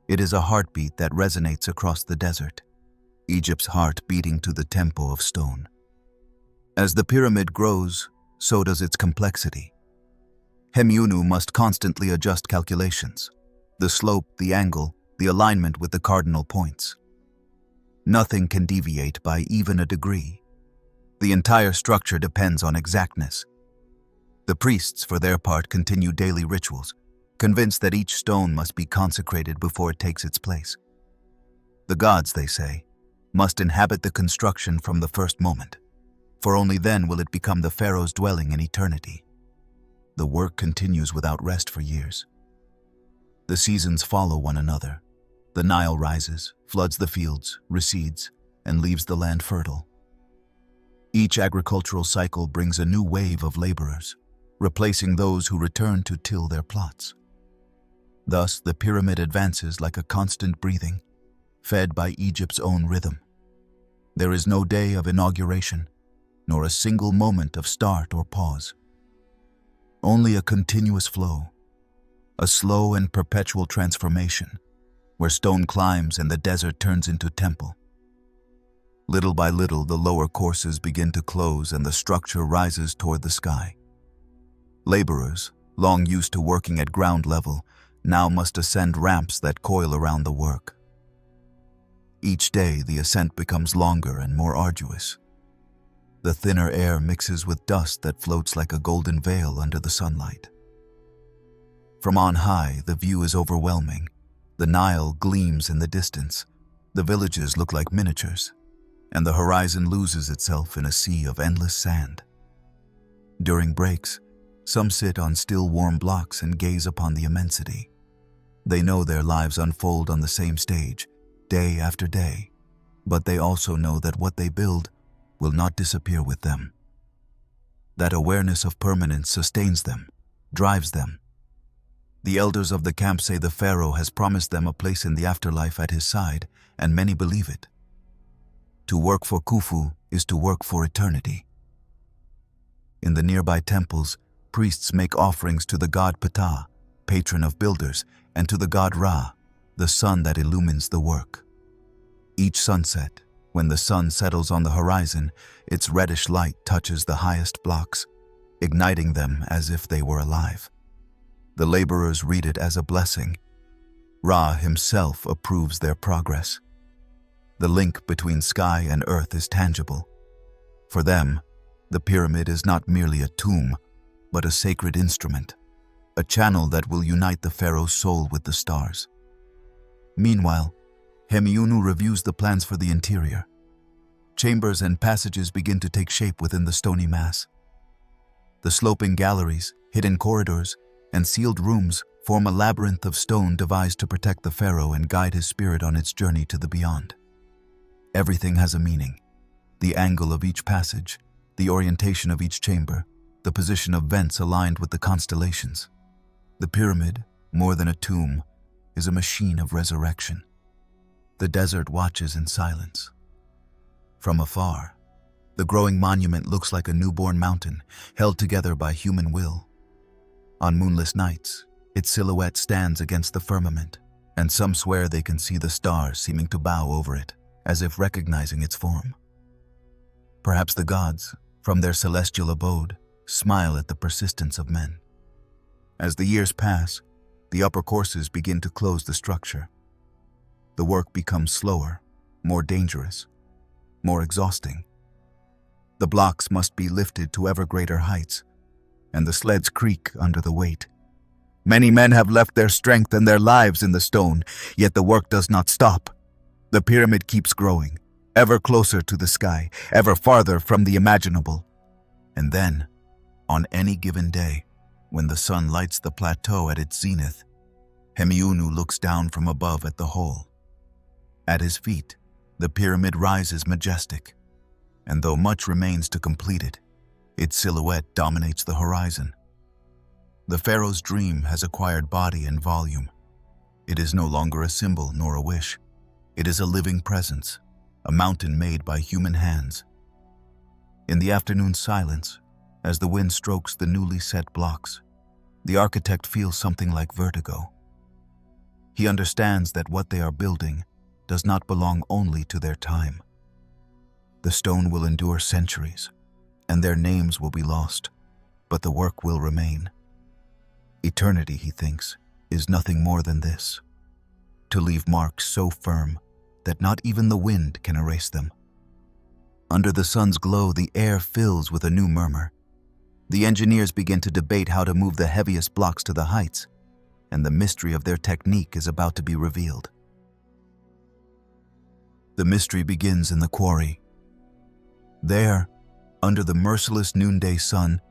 Speaker 1: It is a heartbeat that resonates across the desert, Egypt's heart beating to the tempo of stone. As the pyramid grows, so does its complexity. Hemyunu must constantly adjust calculations, the slope, the angle, the alignment with the cardinal points. Nothing can deviate by even a degree. The entire structure depends on exactness. The priests, for their part, continue daily rituals, convinced that each stone must be consecrated before it takes its place. The gods, they say, must inhabit the construction from the first moment, for only then will it become the Pharaoh's dwelling in eternity. The work continues without rest for years. The seasons follow one another. The Nile rises, floods the fields, recedes, and leaves the land fertile. Each agricultural cycle brings a new wave of laborers, replacing those who return to till their plots. Thus, the pyramid advances like a constant breathing, fed by Egypt's own rhythm. There is no day of inauguration, nor a single moment of start or pause. Only a continuous flow, a slow and perpetual transformation, where stone climbs and the desert turns into temple. Little by little, the lower courses begin to close and the structure rises toward the sky. Laborers, long used to working at ground level, now must ascend ramps that coil around the work. Each day, the ascent becomes longer and more arduous. The thinner air mixes with dust that floats like a golden veil under the sunlight. From on high, the view is overwhelming. The Nile gleams in the distance. The villages look like miniatures, and the horizon loses itself in a sea of endless sand. During breaks, some sit on still warm blocks and gaze upon the immensity. They know their lives unfold on the same stage, day after day, but they also know that what they build will not disappear with them. That awareness of permanence sustains them, drives them. The elders of the camp say the Pharaoh has promised them a place in the afterlife at his side, and many believe it. To work for Khufu is to work for eternity. In the nearby temples, priests make offerings to the god Ptah, patron of builders, and to the god Ra, the sun that illumines the work. Each sunset, when the sun settles on the horizon, its reddish light touches the highest blocks, igniting them as if they were alive. The laborers read it as a blessing. Ra himself approves their progress. The link between sky and earth is tangible. For them, the pyramid is not merely a tomb, but a sacred instrument, a channel that will unite the Pharaoh's soul with the stars. Meanwhile, Hemyunu reviews the plans for the interior. Chambers and passages begin to take shape within the stony mass. The sloping galleries, hidden corridors, and sealed rooms form a labyrinth of stone devised to protect the Pharaoh and guide his spirit on its journey to the beyond. Everything has a meaning. The angle of each passage, the orientation of each chamber, the position of vents aligned with the constellations. The pyramid, more than a tomb, is a machine of resurrection. The desert watches in silence. From afar, the growing monument looks like a newborn mountain held together by human will. On moonless nights, its silhouette stands against the firmament, and some swear they can see the stars seeming to bow over it, as if recognizing its form. Perhaps the gods, from their celestial abode, smile at the persistence of men. As the years pass, the upper courses begin to close the structure. The work becomes slower, more dangerous, more exhausting. The blocks must be lifted to ever greater heights, and the sleds creak under the weight. Many men have left their strength and their lives in the stone, yet the work does not stop. The pyramid keeps growing, ever closer to the sky, ever farther from the imaginable. And then, on any given day, when the sun lights the plateau at its zenith, Hemiunu looks down from above at the whole. At his feet, the pyramid rises majestic, and though much remains to complete it, its silhouette dominates the horizon. The pharaoh's dream has acquired body and volume. It is no longer a symbol nor a wish. It is a living presence, a mountain made by human hands. In the afternoon silence, as the wind strokes the newly set blocks, the architect feels something like vertigo. He understands that what they are building does not belong only to their time. The stone will endure centuries, and their names will be lost, but the work will remain. Eternity, he thinks, is nothing more than this: to leave marks so firm that not even the wind can erase them. Under the sun's glow, the air fills with a new murmur. The engineers begin to debate how to move the heaviest blocks to the heights, and the mystery of their technique is about to be revealed. The mystery begins in the quarry. There, under the merciless noonday sun,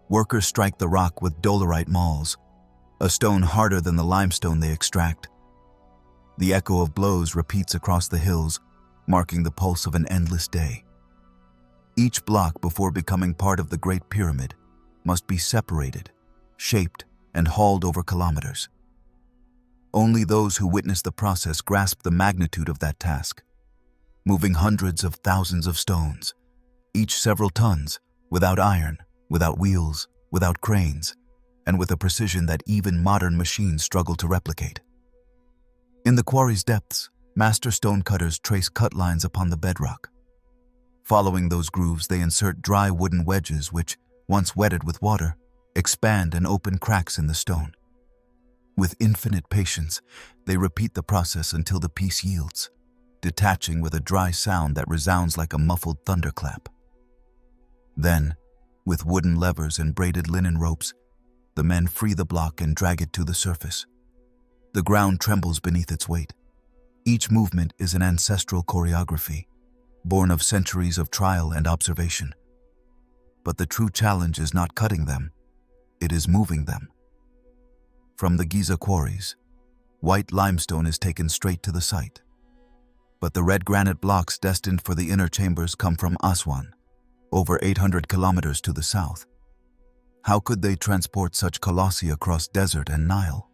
Speaker 1: workers strike the rock with dolerite mauls, a stone harder than the limestone they extract. The echo of blows repeats across the hills, marking the pulse of an endless day. Each block, before becoming part of the Great Pyramid, must be separated, shaped, and hauled over kilometers. Only those who witness the process grasp the magnitude of that task. Moving hundreds of thousands of stones, each several tons, without iron, without wheels, without cranes, and with a precision that even modern machines struggle to replicate. In the quarry's depths, master stonecutters trace cut lines upon the bedrock. Following those grooves, they insert dry wooden wedges which, once wetted with water, expand and open cracks in the stone. With infinite patience, they repeat the process until the piece yields, detaching with a dry sound that resounds like a muffled thunderclap. Then, with wooden levers and braided linen ropes, the men free the block and drag it to the surface. The ground trembles beneath its weight. Each movement is an ancestral choreography, born of centuries of trial and observation. But the true challenge is not cutting them, it is moving them. From the Giza quarries, white limestone is taken straight to the site. But the red granite blocks destined for the inner chambers come from Aswan, over 800 kilometers to the south. How could they transport such colossi across desert and Nile?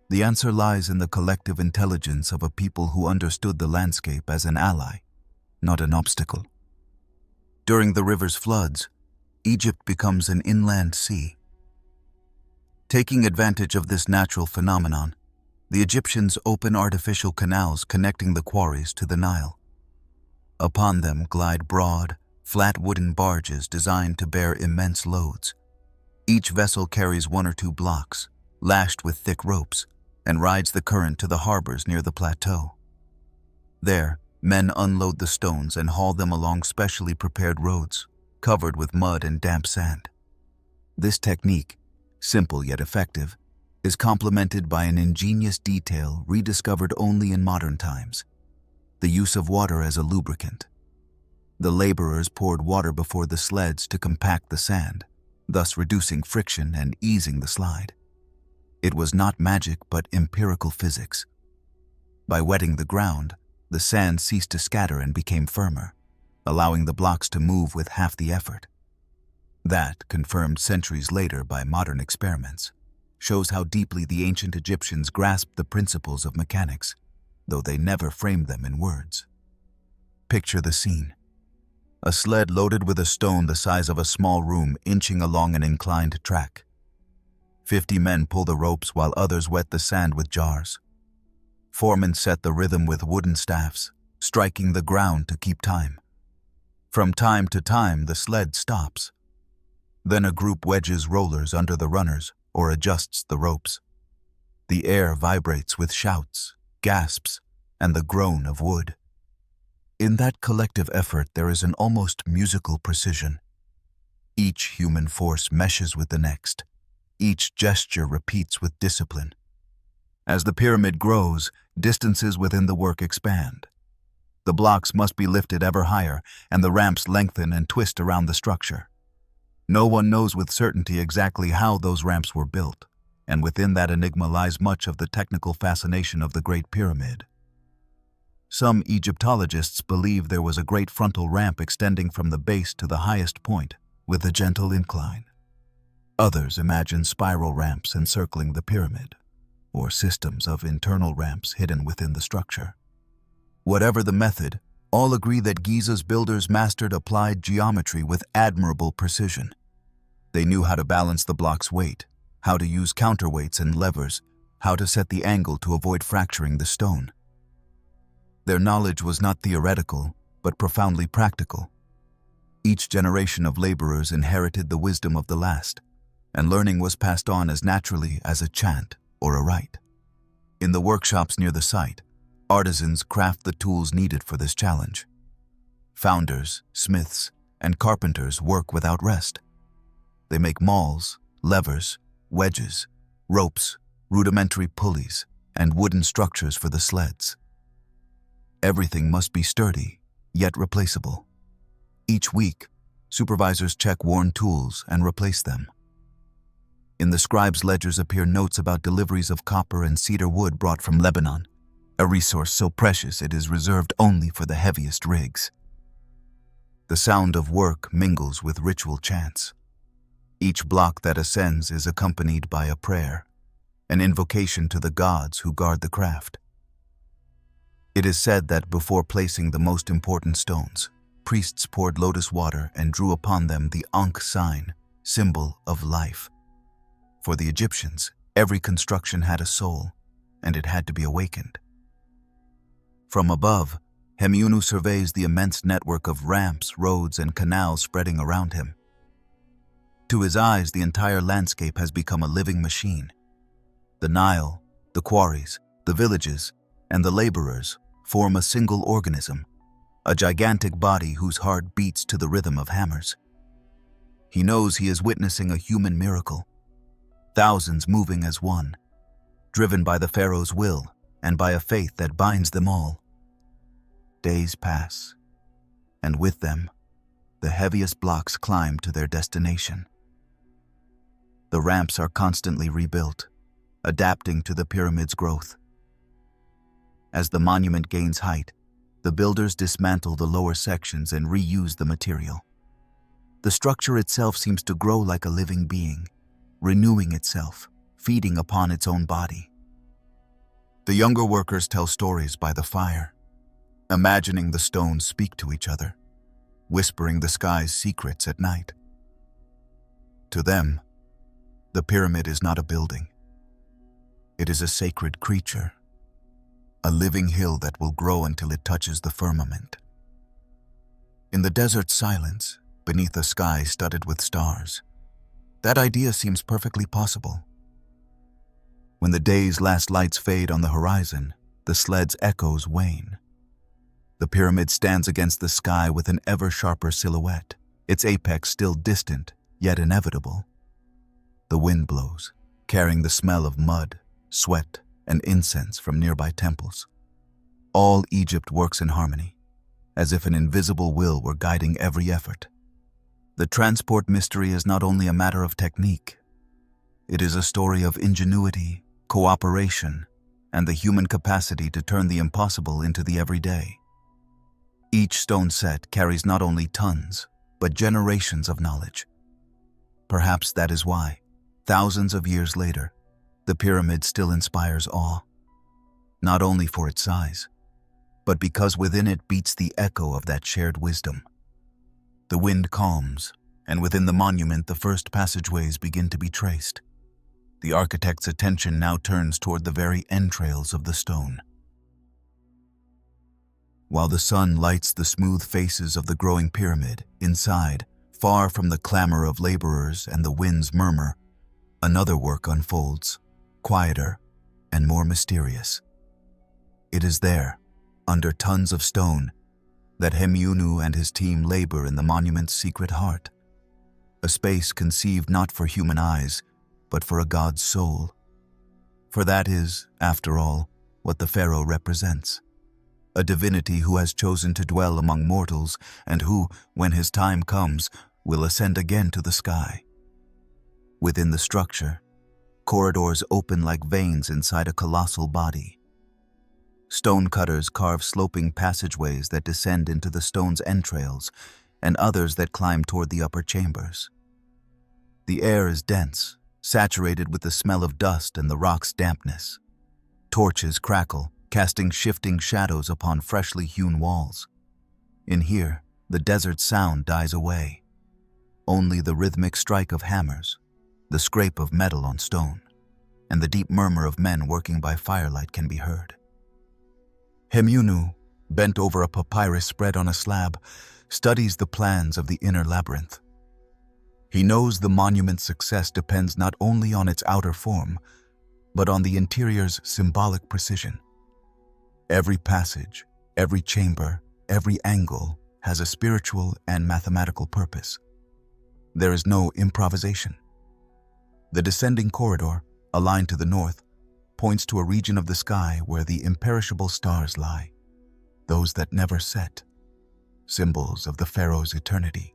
Speaker 1: The answer lies in the collective intelligence of a people who understood the landscape as an ally, not an obstacle. During the river's floods, Egypt becomes an inland sea. Taking advantage of this natural phenomenon, the Egyptians open artificial canals connecting the quarries to the Nile. Upon them glide broad, flat wooden barges designed to bear immense loads. Each vessel carries one or two blocks, lashed with thick ropes, and rides the current to the harbors near the plateau. There, men unload the stones and haul them along specially prepared roads, covered with mud and damp sand. This technique, simple yet effective, is complemented by an ingenious detail rediscovered only in modern times: the use of water as a lubricant. The laborers poured water before the sleds to compact the sand, thus reducing friction and easing the slide. It was not magic but empirical physics. By wetting the ground, the sand ceased to scatter and became firmer, allowing the blocks to move with half the effort. That, confirmed centuries later by modern experiments, shows how deeply the ancient Egyptians grasped the principles of mechanics, though they never framed them in words. Picture the scene. A sled loaded with a stone the size of a small room inching along an inclined track. 50 men pull the ropes while others wet the sand with jars. Foremen set the rhythm with wooden staffs, striking the ground to keep time. From time to time, the sled stops. Then a group wedges rollers under the runners or adjusts the ropes. The air vibrates with shouts, gasps, and the groan of wood. In that collective effort, there is an almost musical precision. Each human force meshes with the next. Each gesture repeats with discipline. As the pyramid grows, distances within the work expand. The blocks must be lifted ever higher, and the ramps lengthen and twist around the structure. No one knows with certainty exactly how those ramps were built, and within that enigma lies much of the technical fascination of the Great Pyramid. Some Egyptologists believe there was a great frontal ramp extending from the base to the highest point, with a gentle incline. Others imagine spiral ramps encircling the pyramid, or systems of internal ramps hidden within the structure. Whatever the method, all agree that Giza's builders mastered applied geometry with admirable precision. They knew how to balance the block's weight, how to use counterweights and levers, how to set the angle to avoid fracturing the stone. Their knowledge was not theoretical, but profoundly practical. Each generation of laborers inherited the wisdom of the last, and learning was passed on as naturally as a chant or a rite. In the workshops near the site, artisans craft the tools needed for this challenge. Founders, smiths, and carpenters work without rest. They make mauls, levers, wedges, ropes, rudimentary pulleys, and wooden structures for the sleds. Everything must be sturdy, yet replaceable. Each week, supervisors check worn tools and replace them. In the scribes' ledgers appear notes about deliveries of copper and cedar wood brought from Lebanon, a resource so precious it is reserved only for the heaviest rigs. The sound of work mingles with ritual chants. Each block that ascends is accompanied by a prayer, an invocation to the gods who guard the craft. It is said that before placing the most important stones, priests poured lotus water and drew upon them the Ankh sign, symbol of life. For the Egyptians, every construction had a soul, and it had to be awakened. From above, Hemiunu surveys the immense network of ramps, roads, and canals spreading around him. To his eyes, the entire landscape has become a living machine. The Nile, the quarries, the villages, and the laborers form a single organism, a gigantic body whose heart beats to the rhythm of hammers. He knows he is witnessing a human miracle, thousands moving as one, driven by the Pharaoh's will and by a faith that binds them all. Days pass, and with them, the heaviest blocks climb to their destination. The ramps are constantly rebuilt, adapting to the pyramid's growth. As the monument gains height, the builders dismantle the lower sections and reuse the material. The structure itself seems to grow like a living being, renewing itself, feeding upon its own body. The younger workers tell stories by the fire, imagining the stones speak to each other, whispering the sky's secrets at night. To them, the pyramid is not a building. It is a sacred creature, a living hill that will grow until it touches the firmament. In the desert silence, beneath a sky studded with stars, that idea seems perfectly possible. When the day's last lights fade on the horizon, the sled's echoes wane. The pyramid stands against the sky with an ever sharper silhouette, its apex still distant, yet inevitable. The wind blows, carrying the smell of mud, sweat, and incense from nearby temples. All Egypt works in harmony, as if an invisible will were guiding every effort. The transport mystery is not only a matter of technique. It is a story of ingenuity, cooperation, and the human capacity to turn the impossible into the everyday. Each stone set carries not only tons, but generations of knowledge. Perhaps that is why, thousands of years later, the pyramid still inspires awe, not only for its size, but because within it beats the echo of that shared wisdom. The wind calms, and within the monument the first passageways begin to be traced. The architect's attention now turns toward the very entrails of the stone. While the sun lights the smooth faces of the growing pyramid, inside, far from the clamor of laborers and the wind's murmur, another work unfolds, quieter and more mysterious. It is there, under tons of stone, that Hemiunu and his team labor in the monument's secret heart, a space conceived not for human eyes, but for a god's soul. For that is, after all, what the Pharaoh represents. A divinity who has chosen to dwell among mortals and who, when his time comes, will ascend again to the sky. Within the structure, corridors open like veins inside a colossal body. Stonecutters carve sloping passageways that descend into the stone's entrails, and others that climb toward the upper chambers. The air is dense, saturated with the smell of dust and the rock's dampness. Torches crackle, casting shifting shadows upon freshly hewn walls. In here, the desert sound dies away. Only the rhythmic strike of hammers, the scrape of metal on stone, and the deep murmur of men working by firelight can be heard. Hemiunu, bent over a papyrus spread on a slab, studies the plans of the inner labyrinth. He knows the monument's success depends not only on its outer form, but on the interior's symbolic precision. Every passage, every chamber, every angle has a spiritual and mathematical purpose. There is no improvisation. The descending corridor, aligned to the north, points to a region of the sky where the imperishable stars lie, those that never set, symbols of the Pharaoh's eternity.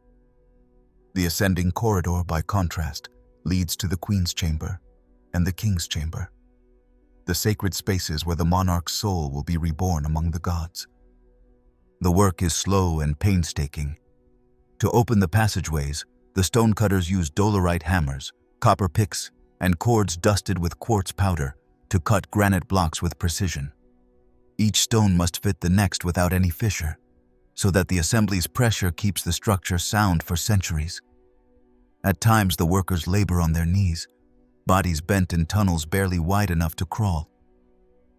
Speaker 1: The ascending corridor, by contrast, leads to the Queen's chamber and the King's chamber, the sacred spaces where the monarch's soul will be reborn among the gods. The work is slow and painstaking. To open the passageways, the stonecutters use dolerite hammers, copper picks, and cords dusted with quartz powder to cut granite blocks with precision. Each stone must fit the next without any fissure, so that the assembly's pressure keeps the structure sound for centuries. At times, the workers labor on their knees, bodies bent in tunnels barely wide enough to crawl.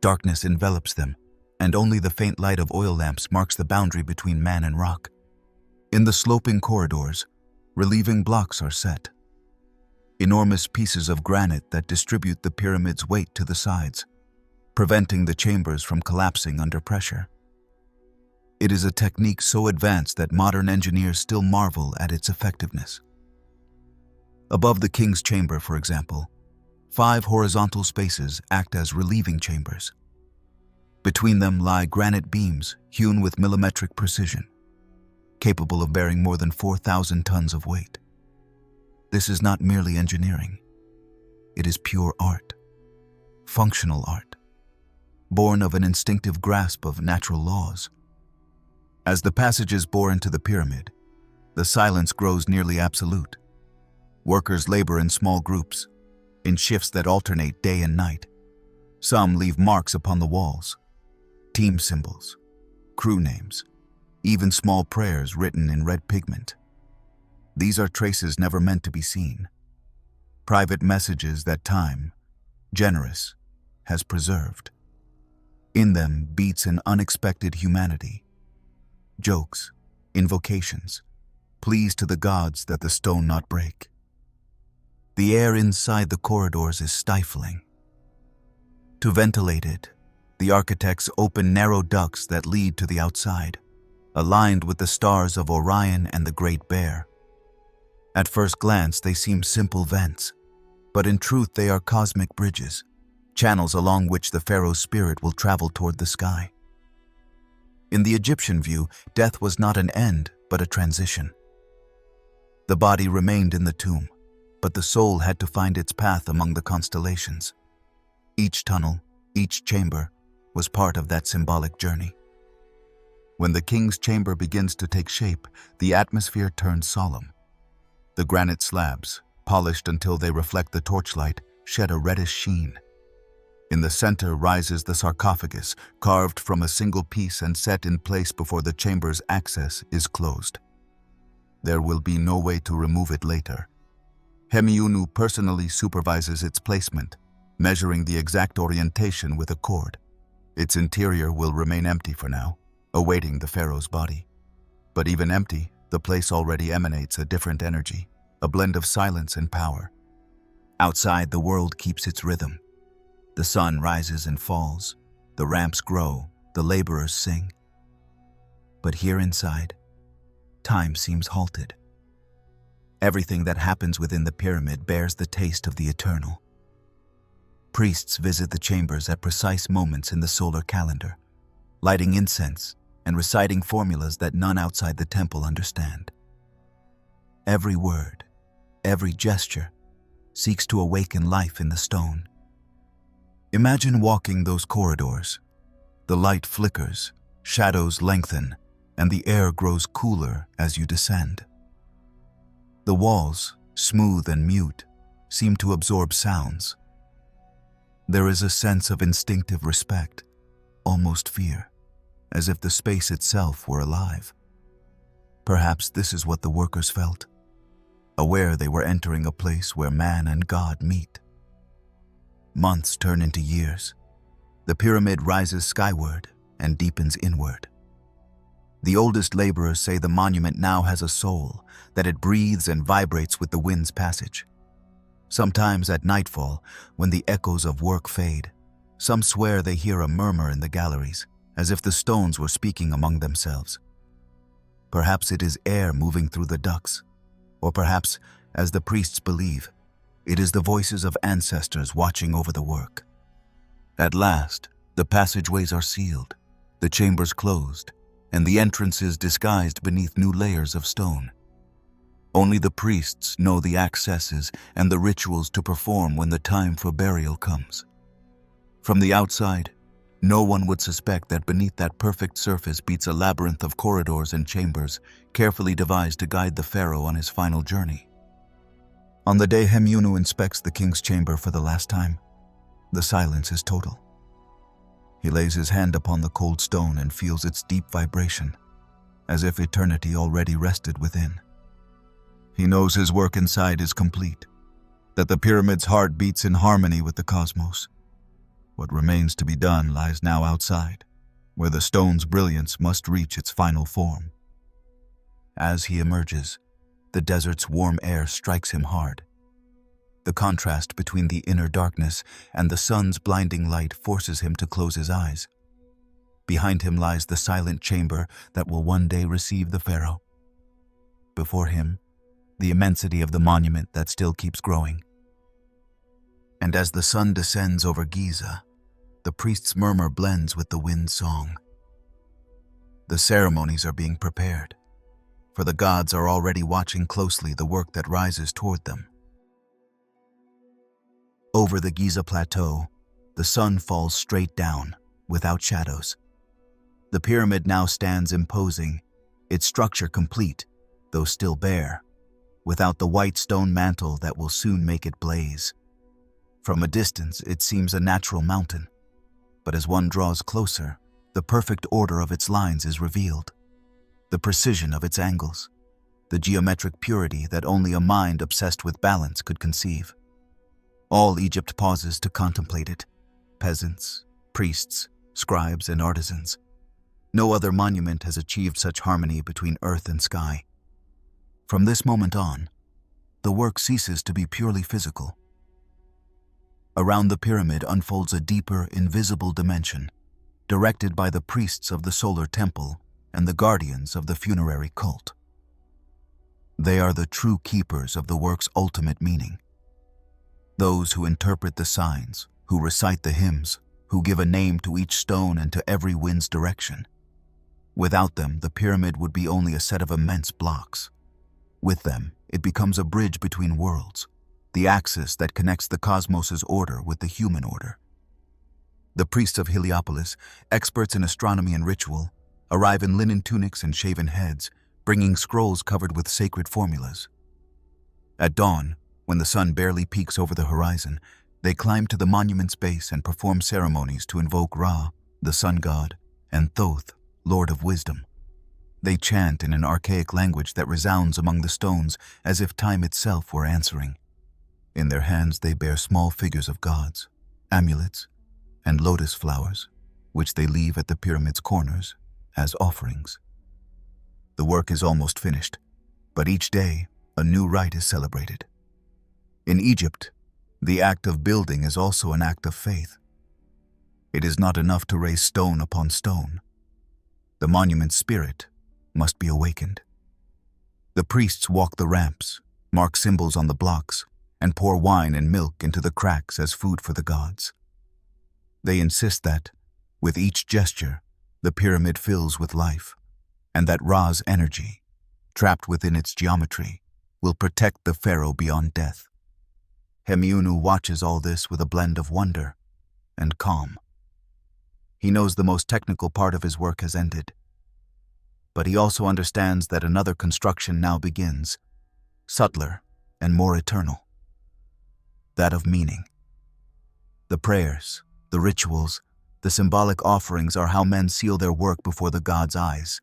Speaker 1: Darkness envelops them, and only the faint light of oil lamps marks the boundary between man and rock. In the sloping corridors, relieving blocks are set, enormous pieces of granite that distribute the pyramid's weight to the sides, preventing the chambers from collapsing under pressure. It is a technique so advanced that modern engineers still marvel at its effectiveness. Above the king's chamber, for example, 5 horizontal spaces act as relieving chambers. Between them lie granite beams hewn with millimetric precision, capable of bearing more than 4,000 tons of weight. This is not merely engineering. It is pure art, functional art, born of an instinctive grasp of natural laws. As the passages bore into the pyramid, the silence grows nearly absolute. Workers labor in small groups, in shifts that alternate day and night. Some leave marks upon the walls, team symbols, crew names, even small prayers written in red pigment. These are traces never meant to be seen, private messages that time, generous, has preserved. In them beats an unexpected humanity, jokes, invocations, pleas to the gods that the stone not break. The air inside the corridors is stifling. To ventilate it, the architects open narrow ducts that lead to the outside, aligned with the stars of Orion and the Great Bear. At first glance, they seem simple vents, but in truth they are cosmic bridges, channels along which the Pharaoh's spirit will travel toward the sky. In the Egyptian view, death was not an end, but a transition. The body remained in the tomb, but the soul had to find its path among the constellations. Each tunnel, Each chamber was part of that symbolic journey. When the king's chamber begins to take shape, the atmosphere turns solemn. The granite slabs, polished until they reflect the torchlight, shed a reddish sheen. In the center rises the sarcophagus, carved from a single piece and set in place before the chamber's access is closed. There will be no way to remove it later. Hemiunu personally supervises its placement, measuring the exact orientation with a cord. Its interior will remain empty for now, awaiting the pharaoh's body. But even empty, the place already emanates a different energy, a blend of silence and power. Outside, the world keeps its rhythm. The sun rises and falls, the ramps grow, the laborers sing. But here inside, time seems halted. Everything that happens within the pyramid bears the taste of the eternal. Priests visit the chambers at precise moments in the solar calendar, lighting incense and reciting formulas that none outside the temple understand. Every word, every gesture, seeks to awaken life in the stone. Imagine walking those corridors. The light flickers, shadows lengthen, and the air grows cooler as you descend. The walls, smooth and mute, seem to absorb sounds. There is a sense of instinctive respect, almost fear, as if the space itself were alive. Perhaps this is what the workers felt, aware they were entering a place where man and God meet. Months turn into years. The pyramid rises skyward and deepens inward. The oldest laborers say the monument now has a soul, that it breathes and vibrates with the wind's passage. Sometimes at nightfall, when the echoes of work fade, some swear they hear a murmur in the galleries, as if the stones were speaking among themselves. Perhaps it is air moving through the ducts, or perhaps, as the priests believe, it is the voices of ancestors watching over the work. At last, the passageways are sealed, the chambers closed, and the entrances disguised beneath new layers of stone. Only the priests know the accesses and the rituals to perform when the time for burial comes. From the outside, no one would suspect that beneath that perfect surface beats a labyrinth of corridors and chambers carefully devised to guide the pharaoh on his final journey. On the day Hemiunu inspects the king's chamber for the last time, the silence is total. He lays his hand upon the cold stone and feels its deep vibration, as if eternity already rested within. He knows his work inside is complete, that the pyramid's heart beats in harmony with the cosmos. What remains to be done lies now outside, where the stone's brilliance must reach its final form. As he emerges, the desert's warm air strikes him hard. The contrast between the inner darkness and the sun's blinding light forces him to close his eyes. Behind him lies the silent chamber that will one day receive the pharaoh. Before him, the immensity of the monument that still keeps growing. And as the sun descends over Giza, the priest's murmur blends with the wind's song. The ceremonies are being prepared, for the gods are already watching closely the work that rises toward them. Over the Giza Plateau, the sun falls straight down, without shadows. The pyramid now stands imposing, its structure complete, though still bare, without the white stone mantle that will soon make it blaze. From a distance, it seems a natural mountain, but as one draws closer, the perfect order of its lines is revealed, the precision of its angles, the geometric purity that only a mind obsessed with balance could conceive. All Egypt pauses to contemplate it, peasants, priests, scribes, and artisans. No other monument has achieved such harmony between earth and sky. From this moment on, the work ceases to be purely physical. Around the pyramid unfolds a deeper, invisible dimension, directed by the priests of the solar temple and the guardians of the funerary cult. They are the true keepers of the work's ultimate meaning. Those who interpret the signs, who recite the hymns, who give a name to each stone and to every wind's direction. Without them, the pyramid would be only a set of immense blocks. With them, it becomes a bridge between worlds, the axis that connects the cosmos's order with the human order. The priests of Heliopolis, experts in astronomy and ritual, arrive in linen tunics and shaven heads, bringing scrolls covered with sacred formulas. At dawn, when the sun barely peeks over the horizon, they climb to the monument's base and perform ceremonies to invoke Ra, the sun god, and Thoth, lord of wisdom. They chant in an archaic language that resounds among the stones as if time itself were answering. In their hands they bear small figures of gods, amulets, and lotus flowers, which they leave at the pyramid's corners as offerings. The work is almost finished, but each day a new rite is celebrated. In Egypt, the act of building is also an act of faith. It is not enough to raise stone upon stone. The monument's spirit must be awakened. The priests walk the ramps, mark symbols on the blocks, and pour wine and milk into the cracks as food for the gods. They insist that, with each gesture, the pyramid fills with life, and that Ra's energy, trapped within its geometry, will protect the pharaoh beyond death. Hemiunu watches all this with a blend of wonder and calm. He knows the most technical part of his work has ended, but he also understands that another construction now begins, subtler and more eternal, that of meaning. The prayers, the rituals, the symbolic offerings are how men seal their work before the gods' eyes.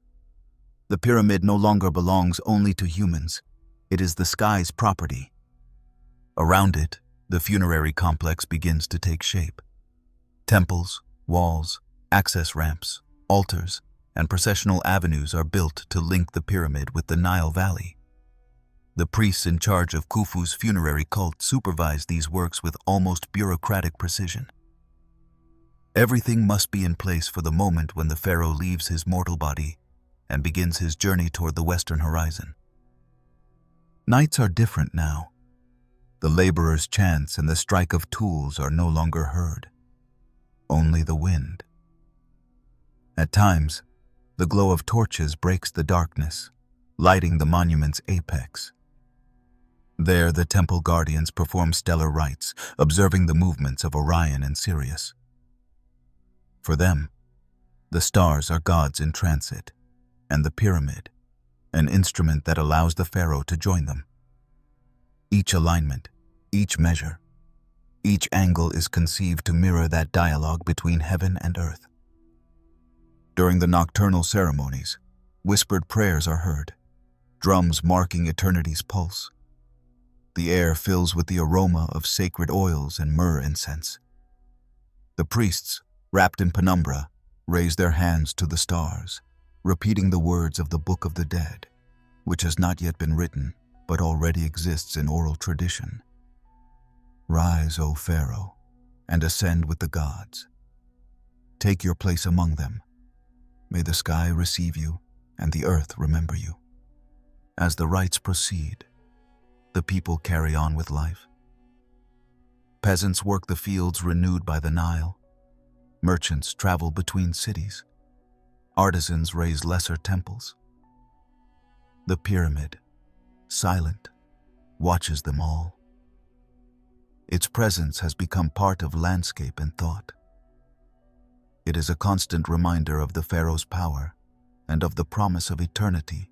Speaker 1: The pyramid no longer belongs only to humans. It is the sky's property. Around it, the funerary complex begins to take shape. Temples, walls, access ramps, altars, and processional avenues are built to link the pyramid with the Nile Valley. The priests in charge of Khufu's funerary cult supervise these works with almost bureaucratic precision. Everything must be in place for the moment when the pharaoh leaves his mortal body and begins his journey toward the western horizon. Nights are different now. The laborers' chants and the strike of tools are no longer heard. Only the wind. At times, the glow of torches breaks the darkness, lighting the monument's apex. There, the temple guardians perform stellar rites, observing the movements of Orion and Sirius. For them, the stars are gods in transit, and the pyramid, an instrument that allows the pharaoh to join them. Each alignment, each measure, each angle is conceived to mirror that dialogue between heaven and earth. During the nocturnal ceremonies, whispered prayers are heard, drums marking eternity's pulse. The air fills with the aroma of sacred oils and myrrh incense. The priests, wrapped in penumbra, raise their hands to the stars, repeating the words of the Book of the Dead, which has not yet been written, but already exists in oral tradition. Rise, O Pharaoh, and ascend with the gods. Take your place among them. May the sky receive you, and the earth remember you. As the rites proceed, the people carry on with life. Peasants work the fields renewed by the Nile. Merchants travel between cities. Artisans raise lesser temples. The pyramid, silent, watches them all. Its presence has become part of landscape and thought. It is a constant reminder of the pharaoh's power and of the promise of eternity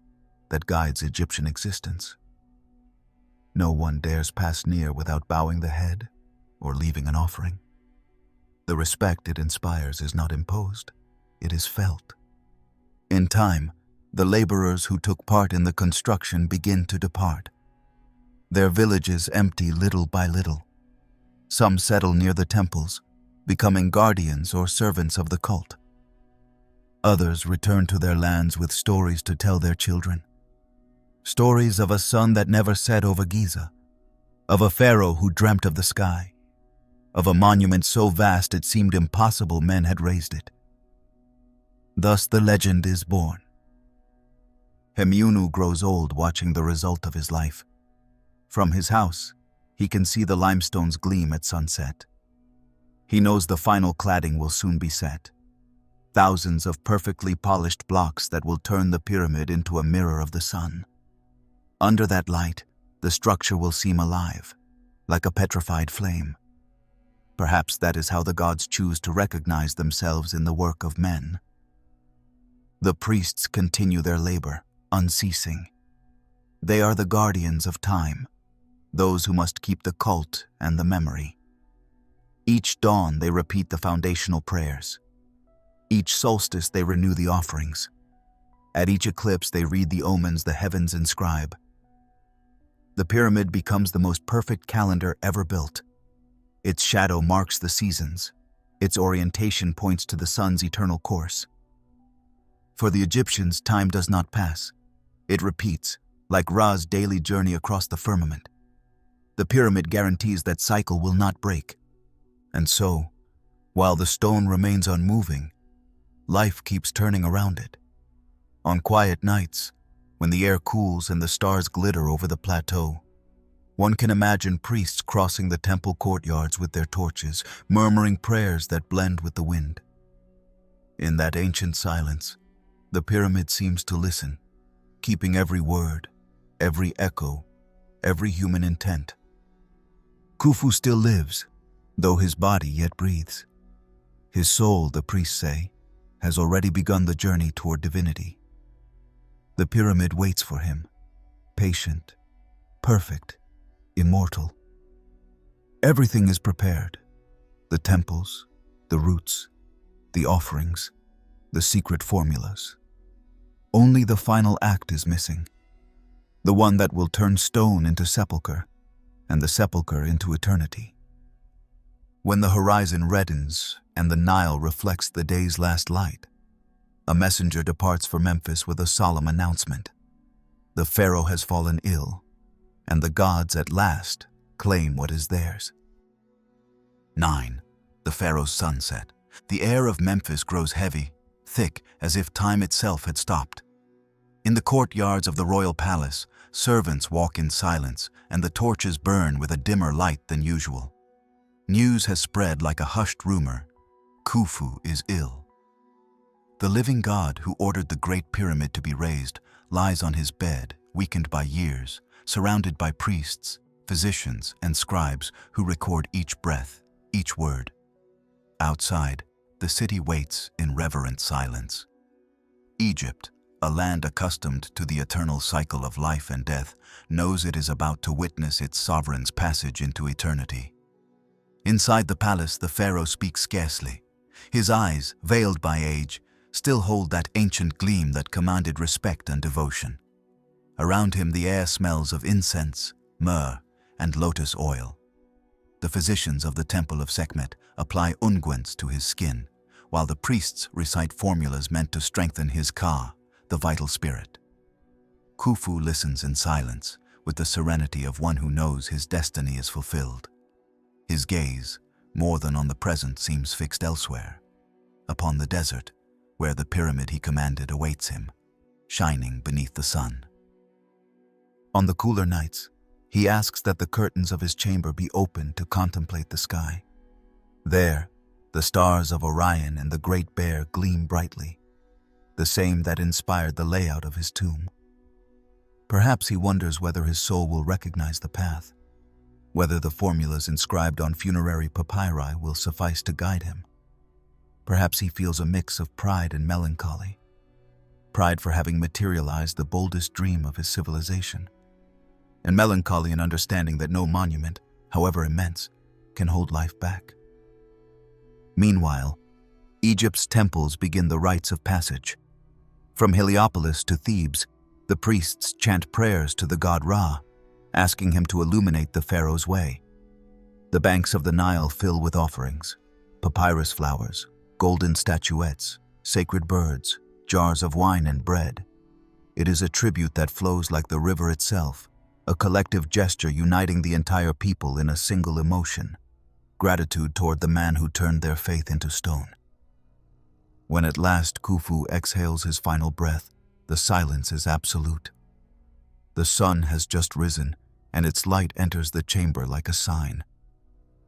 Speaker 1: that guides Egyptian existence. No one dares pass near without bowing the head or leaving an offering. The respect it inspires is not imposed, it is felt. In time, the laborers who took part in the construction begin to depart. Their villages empty little by little. Some settle near the temples, becoming guardians or servants of the cult. Others return to their lands with stories to tell their children. Stories of a sun that never set over Giza, of a pharaoh who dreamt of the sky, of a monument so vast it seemed impossible men had raised it. Thus the legend is born. Hemiunu grows old watching the result of his life. From his house, he can see the limestones gleam at sunset. He knows the final cladding will soon be set. Thousands of perfectly polished blocks that will turn the pyramid into a mirror of the sun. Under that light, the structure will seem alive, like a petrified flame. Perhaps that is how the gods choose to recognize themselves in the work of men. The priests continue their labor, unceasing. They are the guardians of time, those who must keep the cult and the memory. Each dawn they repeat the foundational prayers. Each solstice they renew the offerings. At each eclipse they read the omens the heavens inscribe. The pyramid becomes the most perfect calendar ever built. Its shadow marks the seasons. Its orientation points to the sun's eternal course. For the Egyptians, time does not pass. It repeats, like Ra's daily journey across the firmament. The pyramid guarantees that cycle will not break. And so, while the stone remains unmoving, life keeps turning around it. On quiet nights, when the air cools and the stars glitter over the plateau, one can imagine priests crossing the temple courtyards with their torches, murmuring prayers that blend with the wind. In that ancient silence, the pyramid seems to listen, keeping every word, every echo, every human intent. Khufu still lives, though his body yet breathes. His soul, the priests say, has already begun the journey toward divinity. The pyramid waits for him, patient, perfect, immortal. Everything is prepared: the temples, the roots, the offerings, the secret formulas. Only the final act is missing, the one that will turn stone into sepulchre and the sepulchre into eternity. When the horizon reddens and the Nile reflects the day's last light, a messenger departs for Memphis with a solemn announcement. The Pharaoh has fallen ill, and the gods at last claim what is theirs. 9. The Pharaoh's sunset. The air of Memphis grows heavy, thick, as if time itself had stopped. In the courtyards of the royal palace, servants walk in silence, and the torches burn with a dimmer light than usual. News has spread like a hushed rumor: Khufu is ill. The living god who ordered the Great Pyramid to be raised lies on his bed, weakened by years, surrounded by priests, physicians, and scribes who record each breath, each word. Outside, the city waits in reverent silence. Egypt, a land accustomed to the eternal cycle of life and death, knows it is about to witness its sovereign's passage into eternity. Inside the palace, the pharaoh speaks scarcely. His eyes, veiled by age, still hold that ancient gleam that commanded respect and devotion. Around him, the air smells of incense, myrrh, and lotus oil. The physicians of the temple of Sekhmet apply unguents to his skin, while the priests recite formulas meant to strengthen his ka, the vital spirit. Khufu listens in silence, with the serenity of one who knows his destiny is fulfilled. His gaze, more than on the present, seems fixed elsewhere, upon the desert, where the pyramid he commanded awaits him, shining beneath the sun. On the cooler nights, he asks that the curtains of his chamber be opened to contemplate the sky. There, the stars of Orion and the Great Bear gleam brightly, the same that inspired the layout of his tomb. Perhaps he wonders whether his soul will recognize the path, whether the formulas inscribed on funerary papyri will suffice to guide him. Perhaps he feels a mix of pride and melancholy, pride for having materialized the boldest dream of his civilization, and melancholy in understanding that no monument, however immense, can hold life back. Meanwhile, Egypt's temples begin the rites of passage. From Heliopolis to Thebes, the priests chant prayers to the god Ra, asking him to illuminate the pharaoh's way. The banks of the Nile fill with offerings: papyrus flowers, golden statuettes, sacred birds, jars of wine and bread. It is a tribute that flows like the river itself, a collective gesture uniting the entire people in a single emotion: gratitude toward the man who turned their faith into stone. When at last Khufu exhales his final breath, the silence is absolute. The sun has just risen, and its light enters the chamber like a sign.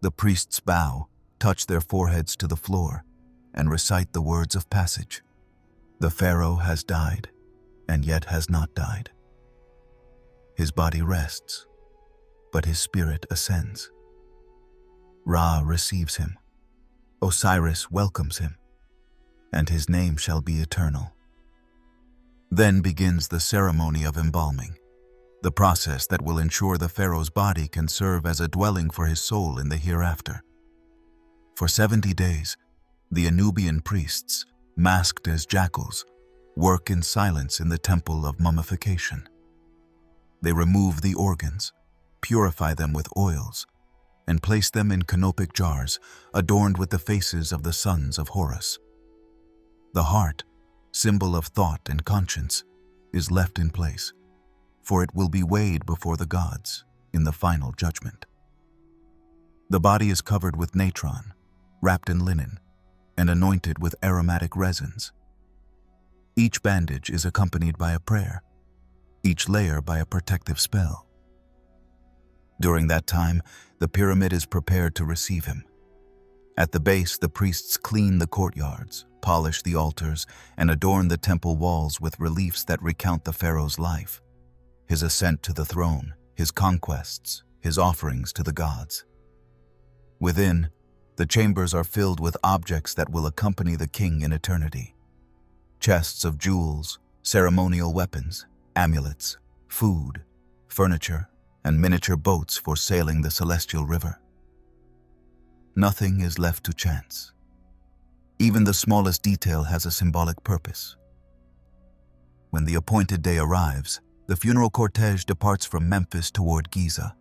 Speaker 1: The priests bow, touch their foreheads to the floor, and recite the words of passage. The pharaoh has died, and yet has not died. His body rests, but his spirit ascends. Ra receives him. Osiris welcomes him, and his name shall be eternal. Then begins the ceremony of embalming, the process that will ensure the pharaoh's body can serve as a dwelling for his soul in the hereafter. For 70 days, the Anubian priests, masked as jackals, work in silence in the temple of mummification. They remove the organs, purify them with oils, and place them in canopic jars adorned with the faces of the sons of Horus. The heart, symbol of thought and conscience, is left in place, for it will be weighed before the gods in the final judgment. The body is covered with natron, wrapped in linen, and anointed with aromatic resins. Each bandage is accompanied by a prayer, each layer by a protective spell. During that time, the pyramid is prepared to receive him. At the base, the priests clean the courtyards, polish the altars, and adorn the temple walls with reliefs that recount the pharaoh's life, his ascent to the throne, his conquests, his offerings to the gods. Within, the chambers are filled with objects that will accompany the king in eternity. Chests of jewels, ceremonial weapons, amulets, food, furniture, and miniature boats for sailing the celestial river. Nothing is left to chance. Even the smallest detail has a symbolic purpose. When the appointed day arrives, the funeral cortege departs from Memphis toward Giza.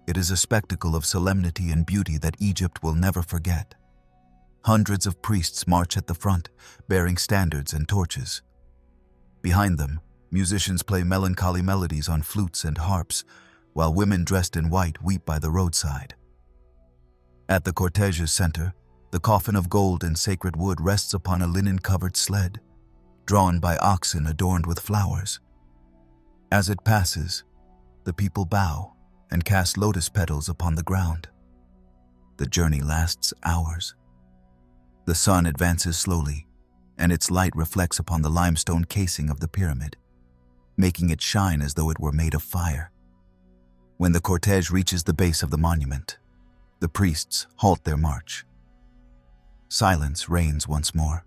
Speaker 1: It is a spectacle of solemnity and beauty that Egypt will never forget. Hundreds of priests march at the front, bearing standards and torches. Behind them, musicians play melancholy melodies on flutes and harps, while women dressed in white weep by the roadside. At the cortege's center, the coffin of gold and sacred wood rests upon a linen-covered sled, drawn by oxen adorned with flowers. As it passes, the people bow and cast lotus petals upon the ground. The journey lasts hours. The sun advances slowly, and its light reflects upon the limestone casing of the pyramid, making it shine as though it were made of fire. When the cortege reaches the base of the monument, the priests halt their march. Silence reigns once more.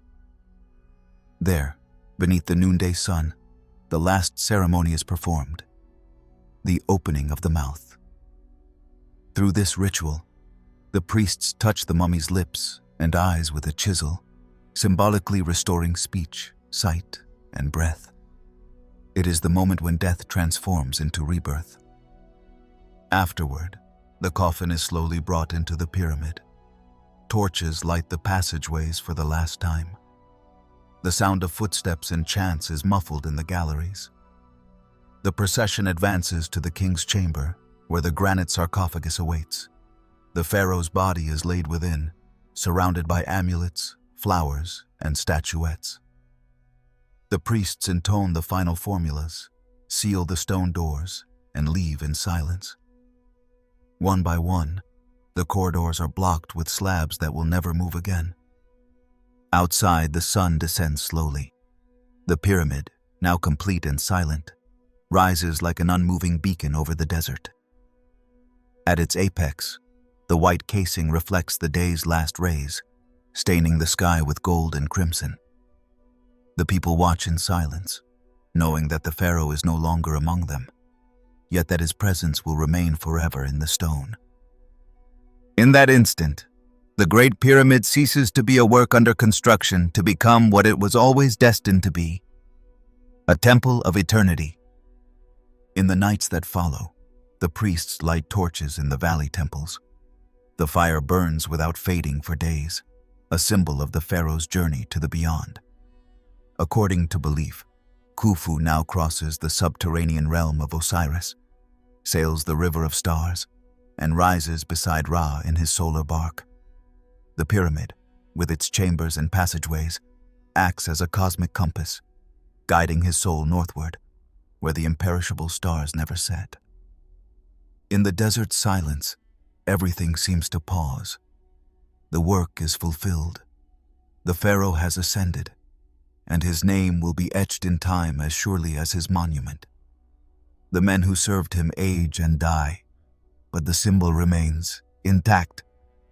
Speaker 1: There, beneath the noonday sun, the last ceremony is performed, the opening of the mouth. Through this ritual, the priests touch the mummy's lips and eyes with a chisel, symbolically restoring speech, sight, and breath. It is the moment when death transforms into rebirth. Afterward, the coffin is slowly brought into the pyramid. Torches light the passageways for the last time. The sound of footsteps and chants is muffled in the galleries. The procession advances to the king's chamber, where the granite sarcophagus awaits. The pharaoh's body is laid within, surrounded by amulets, flowers, and statuettes. The priests intone the final formulas, seal the stone doors, and leave in silence. One by one, the corridors are blocked with slabs that will never move again. Outside, the sun descends slowly. The pyramid, now complete and silent, rises like an unmoving beacon over the desert. At its apex, the white casing reflects the day's last rays, staining the sky with gold and crimson. The people watch in silence, knowing that the pharaoh is no longer among them, yet that his presence will remain forever in the stone. In that instant, the Great Pyramid ceases to be a work under construction to become what it was always destined to be, a temple of eternity. In the nights that follow, the priests light torches in the valley temples. The fire burns without fading for days, a symbol of the pharaoh's journey to the beyond. According to belief, Khufu now crosses the subterranean realm of Osiris, sails the river of stars, and rises beside Ra in his solar bark. The pyramid, with its chambers and passageways, acts as a cosmic compass, guiding his soul northward, where the imperishable stars never set. In the desert silence, everything seems to pause. The work is fulfilled. The pharaoh has ascended, and his name will be etched in time as surely as his monument. The men who served him age and die, but the symbol remains intact,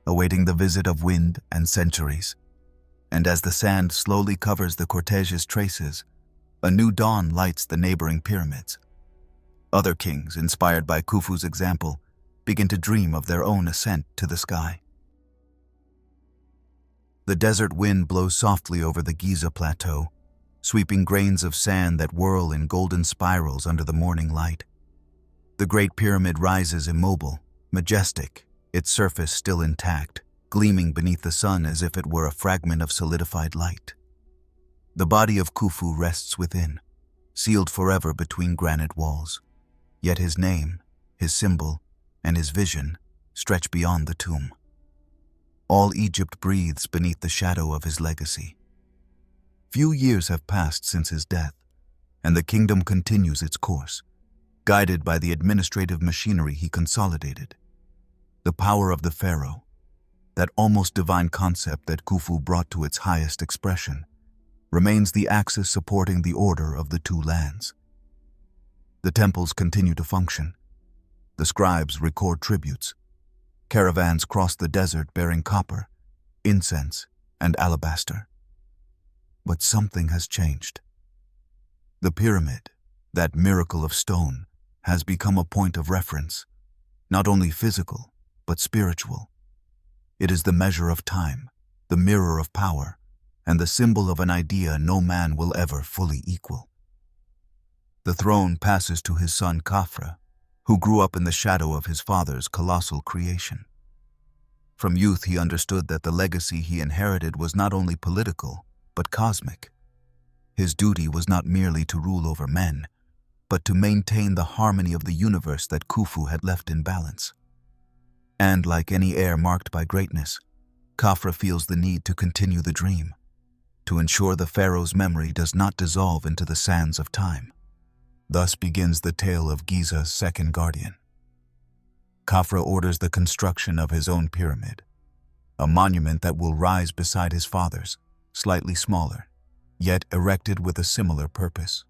Speaker 1: awaiting the visit of wind and centuries. And as the sand slowly covers the cortege's traces, a new dawn lights the neighboring pyramids. Other kings, inspired by Khufu's example, begin to dream of their own ascent to the sky. The desert wind blows softly over the Giza Plateau, sweeping grains of sand that whirl in golden spirals under the morning light. The Great Pyramid rises immobile, majestic, its surface still intact, gleaming beneath the sun as if it were a fragment of solidified light. The body of Khufu rests within, sealed forever between granite walls. Yet his name, his symbol, and his vision stretch beyond the tomb. All Egypt breathes beneath the shadow of his legacy. Few years have passed since his death, and the kingdom continues its course, guided by the administrative machinery he consolidated. The power of the Pharaoh, that almost divine concept that Khufu brought to its highest expression, remains the axis supporting the order of the two lands. The temples continue to function. The scribes record tributes. Caravans cross the desert bearing copper, incense, and alabaster. But something has changed. The pyramid, that miracle of stone, has become a point of reference, not only physical, but spiritual. It is the measure of time, the mirror of power, and the symbol of an idea no man will ever fully equal. The throne passes to his son Khafra, who grew up in the shadow of his father's colossal creation. From youth he understood that the legacy he inherited was not only political, but cosmic. His duty was not merely to rule over men, but to maintain the harmony of the universe that Khufu had left in balance. And like any heir marked by greatness, Khafra feels the need to continue the dream, to ensure the pharaoh's memory does not dissolve into the sands of time. Thus begins the tale of Giza's second guardian. Khafra orders the construction of his own pyramid, a monument that will rise beside his father's, slightly smaller, yet erected with a similar purpose.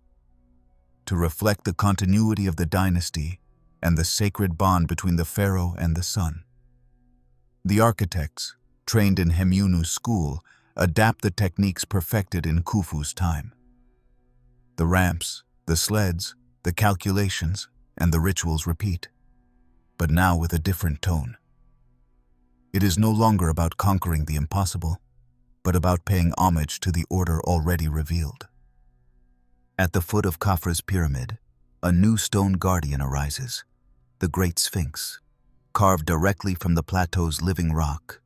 Speaker 1: To reflect the continuity of the dynasty and the sacred bond between the pharaoh and the son. The architects, trained in Hemyunu's school, adapt the techniques perfected in Khufu's time. The ramps, the sleds, the calculations, and the rituals repeat, but now with a different tone. It is no longer about conquering the impossible, but about paying homage to the order already revealed. At the foot of Khafra's pyramid, a new stone guardian arises, the Great Sphinx, carved directly from the plateau's living rock.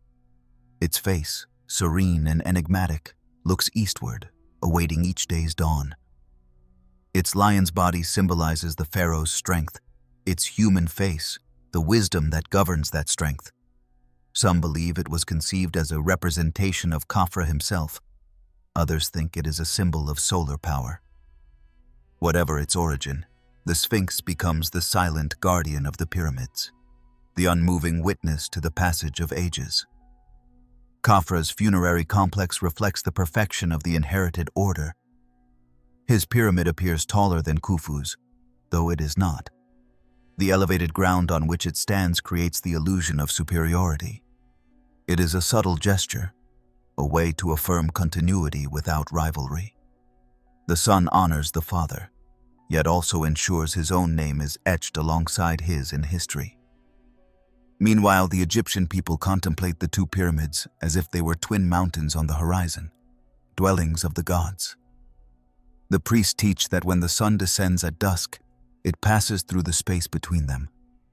Speaker 1: Its face, serene and enigmatic, looks eastward, awaiting each day's dawn. Its lion's body symbolizes the pharaoh's strength, its human face, the wisdom that governs that strength. Some believe it was conceived as a representation of Khafra himself. Others think it is a symbol of solar power. Whatever its origin, the Sphinx becomes the silent guardian of the pyramids, the unmoving witness to the passage of ages. Khafra's funerary complex reflects the perfection of the inherited order. His pyramid appears taller than Khufu's, though it is not. The elevated ground on which it stands creates the illusion of superiority. It is a subtle gesture, a way to affirm continuity without rivalry. The son honors the father, yet also ensures his own name is etched alongside his in history. Meanwhile, the Egyptian people contemplate the two pyramids as if they were twin mountains on the horizon, dwellings of the gods. The priests teach that when the sun descends at dusk, it passes through the space between them,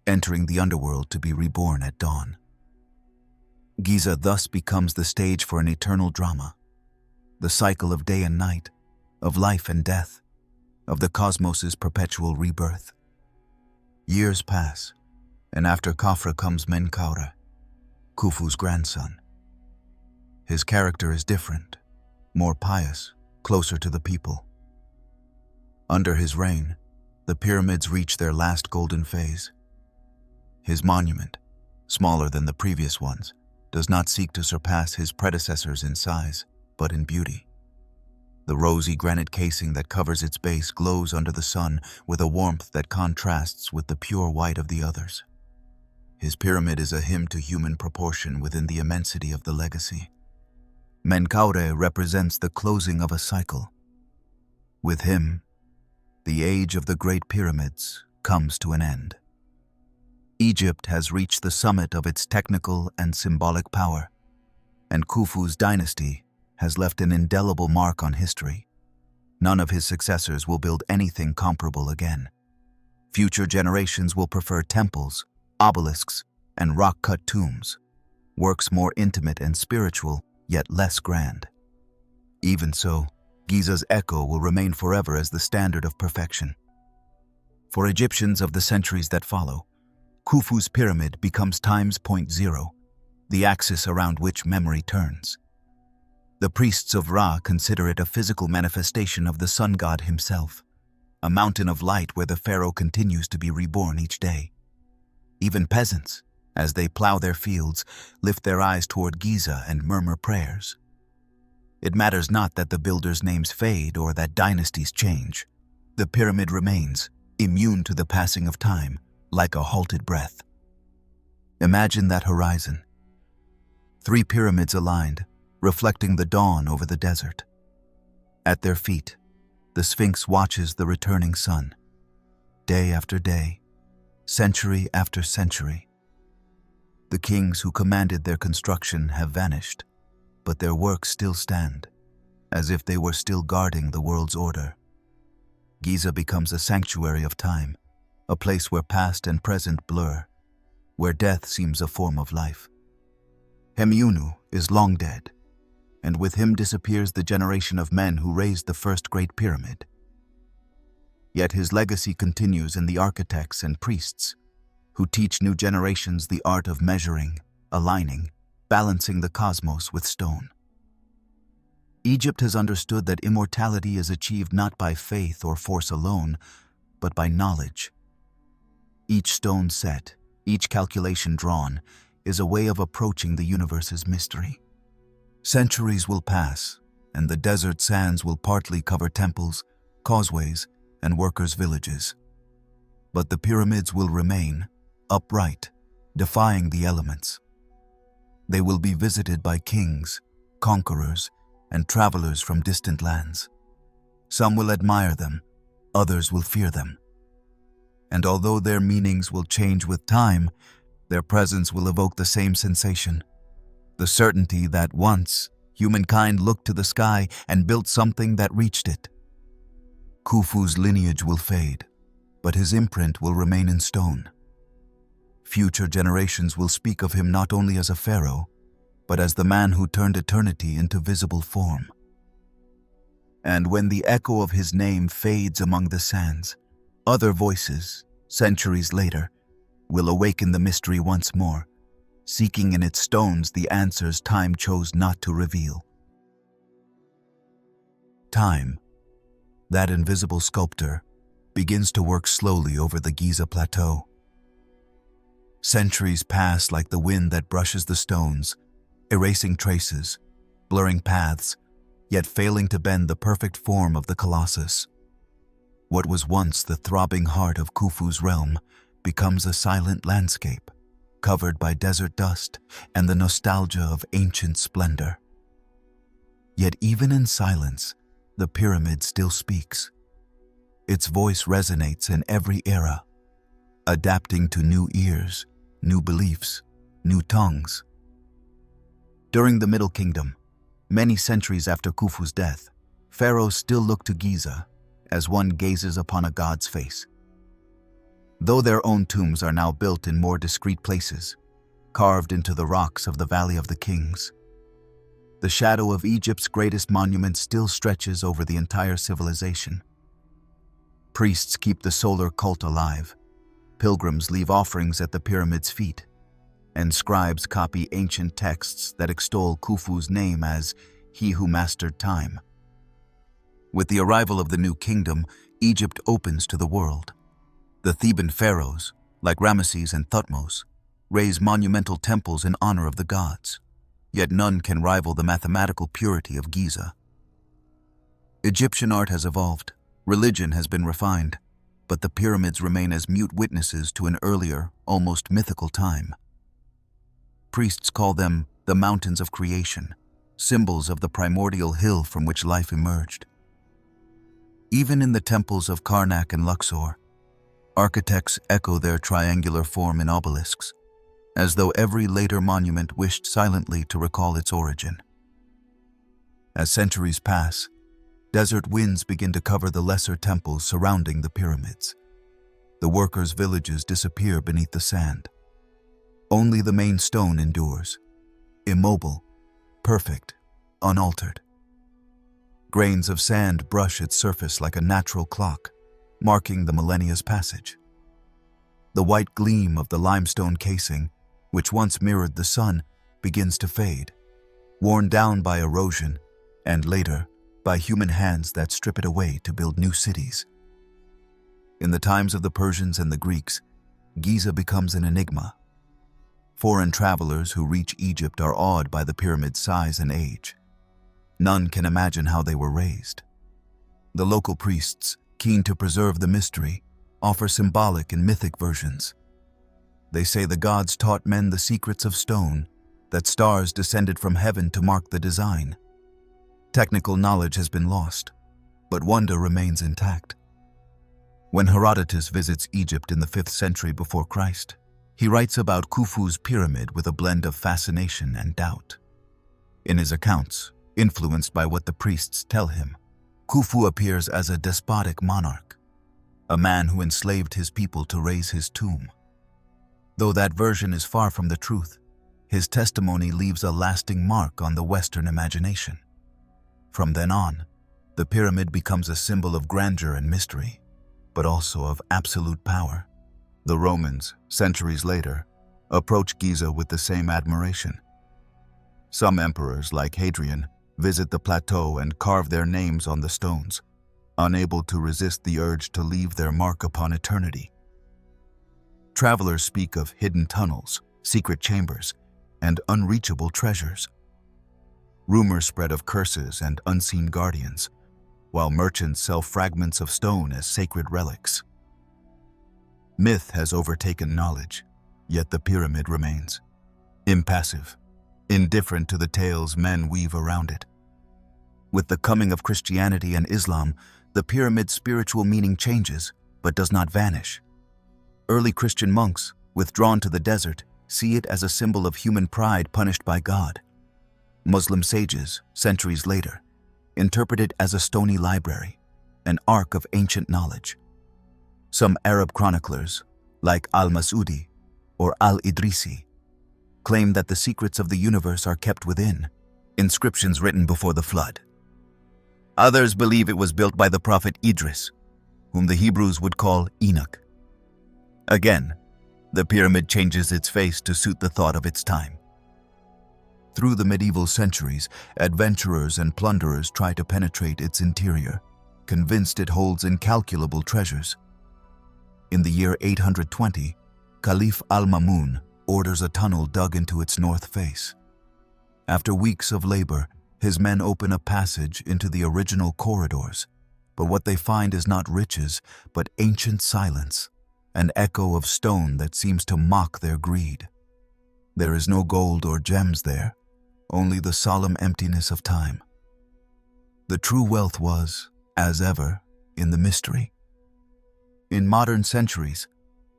Speaker 1: entering the underworld to be reborn at dawn. Giza thus becomes the stage for an eternal drama, the cycle of day and night, of life and death, of the cosmos's perpetual rebirth. Years pass, and after Khafra comes Menkaure, Khufu's grandson. His character is different, more pious, closer to the people. Under his reign, the pyramids reach their last golden phase. His monument, smaller than the previous ones, does not seek to surpass his predecessors in size, but in beauty. The rosy granite casing that covers its base glows under the sun with a warmth that contrasts with the pure white of the others. His pyramid is a hymn to human proportion within the immensity of the legacy. Menkaure represents the closing of a cycle. With him, the age of the Great Pyramids comes to an end. Egypt has reached the summit of its technical and symbolic power, and Khufu's dynasty has left an indelible mark on history. None of his successors will build anything comparable again. Future generations will prefer temples, obelisks, and rock-cut tombs, works more intimate and spiritual, yet less grand. Even so, Giza's echo will remain forever as the standard of perfection. For Egyptians of the centuries that follow, Khufu's pyramid becomes time's point zero, the axis around which memory turns. The priests of Ra consider it a physical manifestation of the sun god himself, a mountain of light where the pharaoh continues to be reborn each day. Even peasants, as they plow their fields, lift their eyes toward Giza and murmur prayers. It matters not that the builders' names fade or that dynasties change. The pyramid remains, immune to the passing of time, like a halted breath. Imagine that horizon. 3 pyramids aligned, reflecting the dawn over the desert. At their feet, the Sphinx watches the returning sun. Day after day, century after century. The kings who commanded their construction have vanished, but their works still stand, as if they were still guarding the world's order. Giza becomes a sanctuary of time, a place where past and present blur, where death seems a form of life. Hemiunu is long dead, and with him disappears the generation of men who raised the first Great Pyramid. Yet his legacy continues in the architects and priests, who teach new generations the art of measuring, aligning, balancing the cosmos with stone. Egypt has understood that immortality is achieved not by faith or force alone, but by knowledge. Each stone set, each calculation drawn, is a way of approaching the universe's mystery. Centuries will pass, and the desert sands will partly cover temples, causeways, and workers' villages. But the pyramids will remain, upright, defying the elements. They will be visited by kings, conquerors, and travelers from distant lands. Some will admire them, others will fear them. And although their meanings will change with time, their presence will evoke the same sensation, the certainty that once humankind looked to the sky and built something that reached it. Khufu's lineage will fade, but his imprint will remain in stone. Future generations will speak of him not only as a pharaoh, but as the man who turned eternity into visible form. And when the echo of his name fades among the sands, other voices, centuries later, will awaken the mystery once more, seeking in its stones the answers time chose not to reveal. Time, that invisible sculptor, begins to work slowly over the Giza Plateau. Centuries pass like the wind that brushes the stones, erasing traces, blurring paths, yet failing to bend the perfect form of the Colossus. What was once the throbbing heart of Khufu's realm becomes a silent landscape, covered by desert dust and the nostalgia of ancient splendor. Yet even in silence, the pyramid still speaks. Its voice resonates in every era, adapting to new ears, new beliefs, new tongues. During the Middle Kingdom, many centuries after Khufu's death, pharaohs still look to Giza as one gazes upon a god's face. Though their own tombs are now built in more discreet places, carved into the rocks of the Valley of the Kings, the shadow of Egypt's greatest monument still stretches over the entire civilization. Priests keep the solar cult alive, pilgrims leave offerings at the pyramid's feet, and scribes copy ancient texts that extol Khufu's name as he who mastered time. With the arrival of the new kingdom, Egypt opens to the world. The Theban pharaohs, like Ramesses and Thutmose, raise monumental temples in honor of the gods, yet none can rival the mathematical purity of Giza. Egyptian art has evolved, religion has been refined, but the pyramids remain as mute witnesses to an earlier, almost mythical time. Priests call them the mountains of creation, symbols of the primordial hill from which life emerged. Even in the temples of Karnak and Luxor, architects echo their triangular form in obelisks, as though every later monument wished silently to recall its origin. As centuries pass, desert winds begin to cover the lesser temples surrounding the pyramids. The workers' villages disappear beneath the sand. Only the main stone endures, immobile, perfect, unaltered. Grains of sand brush its surface like a natural clock, marking the millennia's passage. The white gleam of the limestone casing, which once mirrored the sun, begins to fade, worn down by erosion and later by human hands that strip it away to build new cities. In the times of the Persians and the Greeks, Giza becomes an enigma. Foreign travelers who reach Egypt are awed by the pyramid's size and age. None can imagine how they were raised. The local priests, keen to preserve the mystery, offer symbolic and mythic versions. They say the gods taught men the secrets of stone, that stars descended from heaven to mark the design. Technical knowledge has been lost, but wonder remains intact. When Herodotus visits Egypt in the 5th century before Christ, he writes about Khufu's pyramid with a blend of fascination and doubt. In his accounts, influenced by what the priests tell him, Khufu appears as a despotic monarch, a man who enslaved his people to raise his tomb. Though that version is far from the truth, his testimony leaves a lasting mark on the Western imagination. From then on, the pyramid becomes a symbol of grandeur and mystery, but also of absolute power. The Romans, centuries later, approach Giza with the same admiration. Some emperors, like Hadrian, visit the plateau and carve their names on the stones, unable to resist the urge to leave their mark upon eternity. Travelers speak of hidden tunnels, secret chambers, and unreachable treasures. Rumors spread of curses and unseen guardians, while merchants sell fragments of stone as sacred relics. Myth has overtaken knowledge, yet the pyramid remains, impassive, indifferent to the tales men weave around it. With the coming of Christianity and Islam, the pyramid's spiritual meaning changes, but does not vanish. Early Christian monks, withdrawn to the desert, see it as a symbol of human pride punished by God. Muslim sages, centuries later, interpret it as a stony library, an ark of ancient knowledge. Some Arab chroniclers, like al-Masudi or al-Idrisi, claim that the secrets of the universe are kept within, inscriptions written before the flood. Others believe it was built by the prophet Idris, whom the Hebrews would call Enoch. Again, the pyramid changes its face to suit the thought of its time. Through the medieval centuries, adventurers and plunderers try to penetrate its interior, convinced it holds incalculable treasures. In the year 820, Caliph al-Mamun orders a tunnel dug into its north face. After weeks of labor, his men open a passage into the original corridors, but what they find is not riches, but ancient silence, an echo of stone that seems to mock their greed. There is no gold or gems there, only the solemn emptiness of time. The true wealth was, as ever, in the mystery. In modern centuries,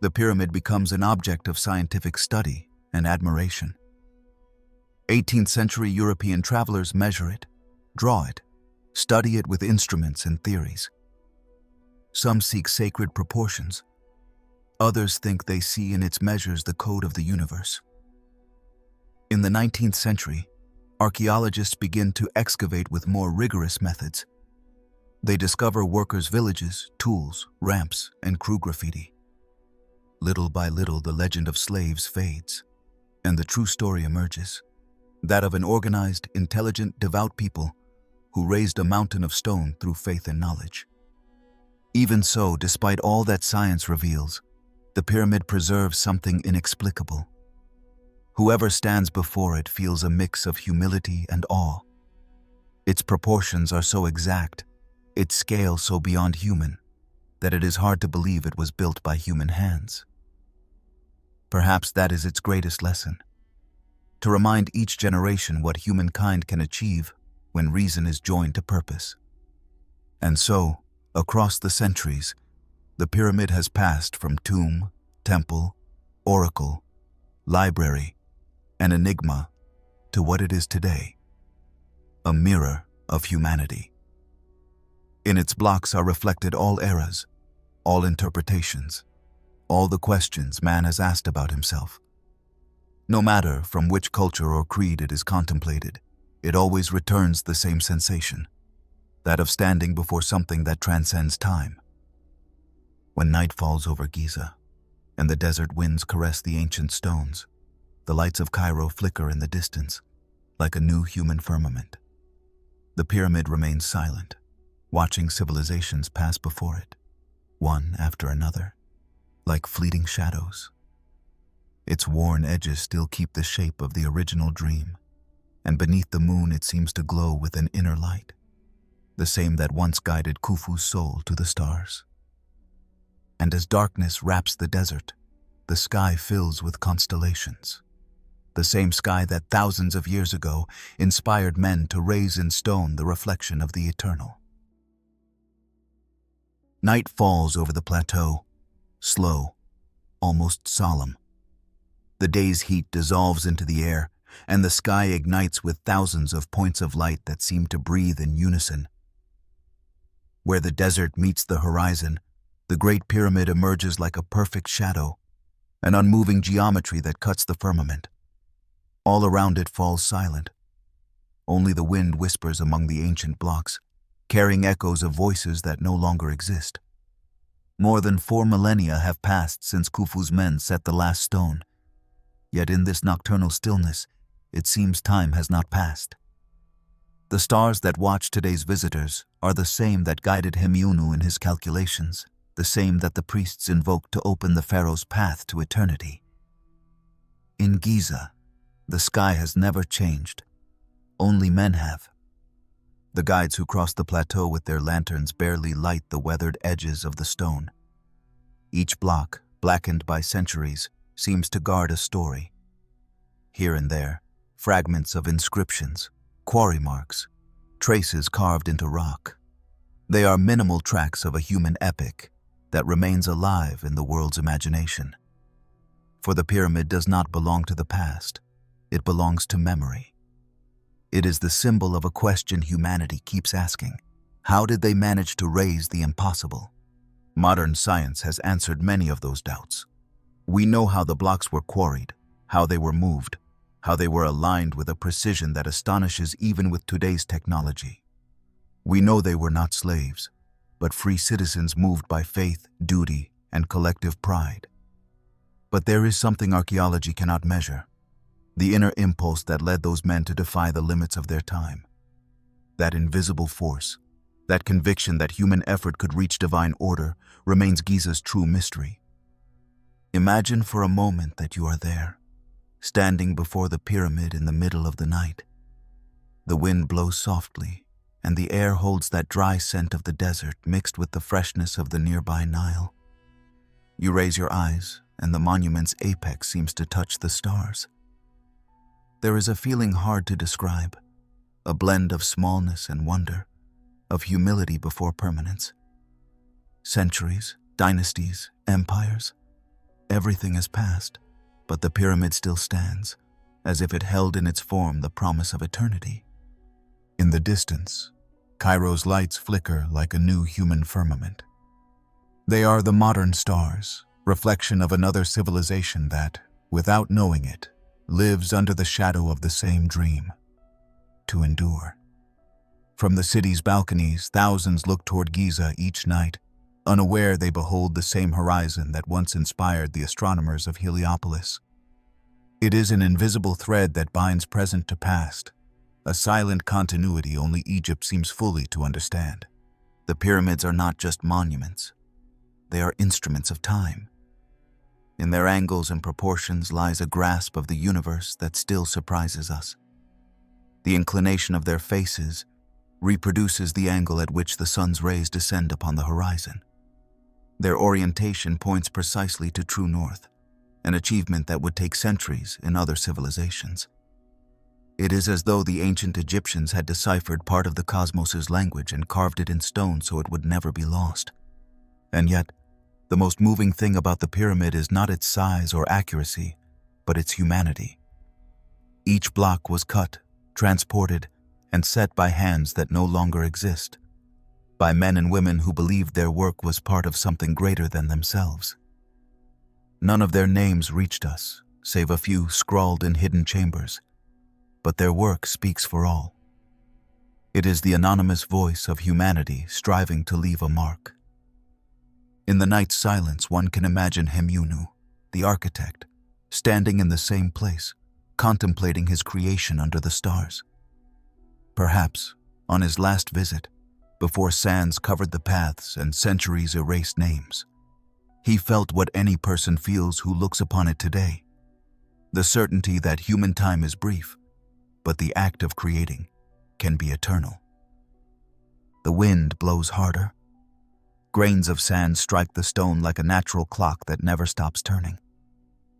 Speaker 1: the pyramid becomes an object of scientific study and admiration. 18th century European travelers measure it, draw it, study it with instruments and theories. Some seek sacred proportions. Others think they see in its measures the code of the universe. In the 19th century, archaeologists begin to excavate with more rigorous methods. They discover workers' villages, tools, ramps, and crew graffiti. Little by little, the legend of slaves fades, and the true story emerges, that of an organized, intelligent, devout people who raised a mountain of stone through faith and knowledge. Even so, despite all that science reveals, the pyramid preserves something inexplicable. Whoever stands before it feels a mix of humility and awe. Its proportions are so exact, its scale so beyond human, that it is hard to believe it was built by human hands. Perhaps that is its greatest lesson, to remind each generation what humankind can achieve when reason is joined to purpose. And so, across the centuries, the pyramid has passed from tomb, temple, oracle, library, and enigma to what it is today, a mirror of humanity. In its blocks are reflected all eras, all interpretations, all the questions man has asked about himself. No matter from which culture or creed it is contemplated, it always returns the same sensation, that of standing before something that transcends time. When night falls over Giza, and the desert winds caress the ancient stones, the lights of Cairo flicker in the distance, like a new human firmament. The pyramid remains silent, watching civilizations pass before it, one after another, like fleeting shadows. Its worn edges still keep the shape of the original dream, and beneath the moon it seems to glow with an inner light, the same that once guided Khufu's soul to the stars. And as darkness wraps the desert, the sky fills with constellations, the same sky that thousands of years ago inspired men to raise in stone the reflection of the eternal. Night falls over the plateau, slow, almost solemn. The day's heat dissolves into the air, and the sky ignites with thousands of points of light that seem to breathe in unison. Where the desert meets the horizon, the Great Pyramid emerges like a perfect shadow, an unmoving geometry that cuts the firmament. All around it falls silent. Only the wind whispers among the ancient blocks, carrying echoes of voices that no longer exist. More than 4 millennia have passed since Khufu's men set the last stone. Yet in this nocturnal stillness, it seems time has not passed. The stars that watch today's visitors are the same that guided Hemiunu in his calculations, the same that the priests invoked to open the Pharaoh's path to eternity. In Giza, the sky has never changed. Only men have. The guides who cross the plateau with their lanterns barely light the weathered edges of the stone. Each block, blackened by centuries, seems to guard a story. Here and there, fragments of inscriptions, quarry marks, traces carved into rock. They are minimal tracks of a human epic that remains alive in the world's imagination. For the pyramid does not belong to the past, it belongs to memory. It is the symbol of a question humanity keeps asking. How did they manage to raise the impossible? Modern science has answered many of those doubts. We know how the blocks were quarried, how they were moved, how they were aligned with a precision that astonishes even with today's technology. We know they were not slaves, but free citizens moved by faith, duty, and collective pride. But there is something archaeology cannot measure, the inner impulse that led those men to defy the limits of their time. That invisible force, that conviction that human effort could reach divine order, remains Giza's true mystery. Imagine for a moment that you are there, standing before the pyramid in the middle of the night. The wind blows softly, and the air holds that dry scent of the desert mixed with the freshness of the nearby Nile. You raise your eyes, and the monument's apex seems to touch the stars. There is a feeling hard to describe, a blend of smallness and wonder, of humility before permanence. Centuries, dynasties, empires, everything has passed, but the pyramid still stands, as if it held in its form the promise of eternity. In the distance, Cairo's lights flicker like a new human firmament. They are the modern stars, reflection of another civilization that, without knowing it, lives under the shadow of the same dream, to endure. From the city's balconies, thousands look toward Giza each night, unaware they behold the same horizon that once inspired the astronomers of Heliopolis. It is an invisible thread that binds present to past, a silent continuity only Egypt seems fully to understand. The pyramids are not just monuments. They are instruments of time. In their angles and proportions lies a grasp of the universe that still surprises us. The inclination of their faces reproduces the angle at which the sun's rays descend upon the horizon. Their orientation points precisely to true north, an achievement that would take centuries in other civilizations. It is as though the ancient Egyptians had deciphered part of the cosmos's language and carved it in stone so it would never be lost. And yet, the most moving thing about the pyramid is not its size or accuracy, but its humanity. Each block was cut, transported, and set by hands that no longer exist, by men and women who believed their work was part of something greater than themselves. None of their names reached us, save a few scrawled in hidden chambers, but their work speaks for all. It is the anonymous voice of humanity striving to leave a mark. In the night's silence, one can imagine Hemunu, the architect, standing in the same place, contemplating his creation under the stars. Perhaps, on his last visit, before sands covered the paths and centuries erased names, he felt what any person feels who looks upon it today: the certainty that human time is brief, but the act of creating can be eternal. The wind blows harder. Grains of sand strike the stone like a natural clock that never stops turning.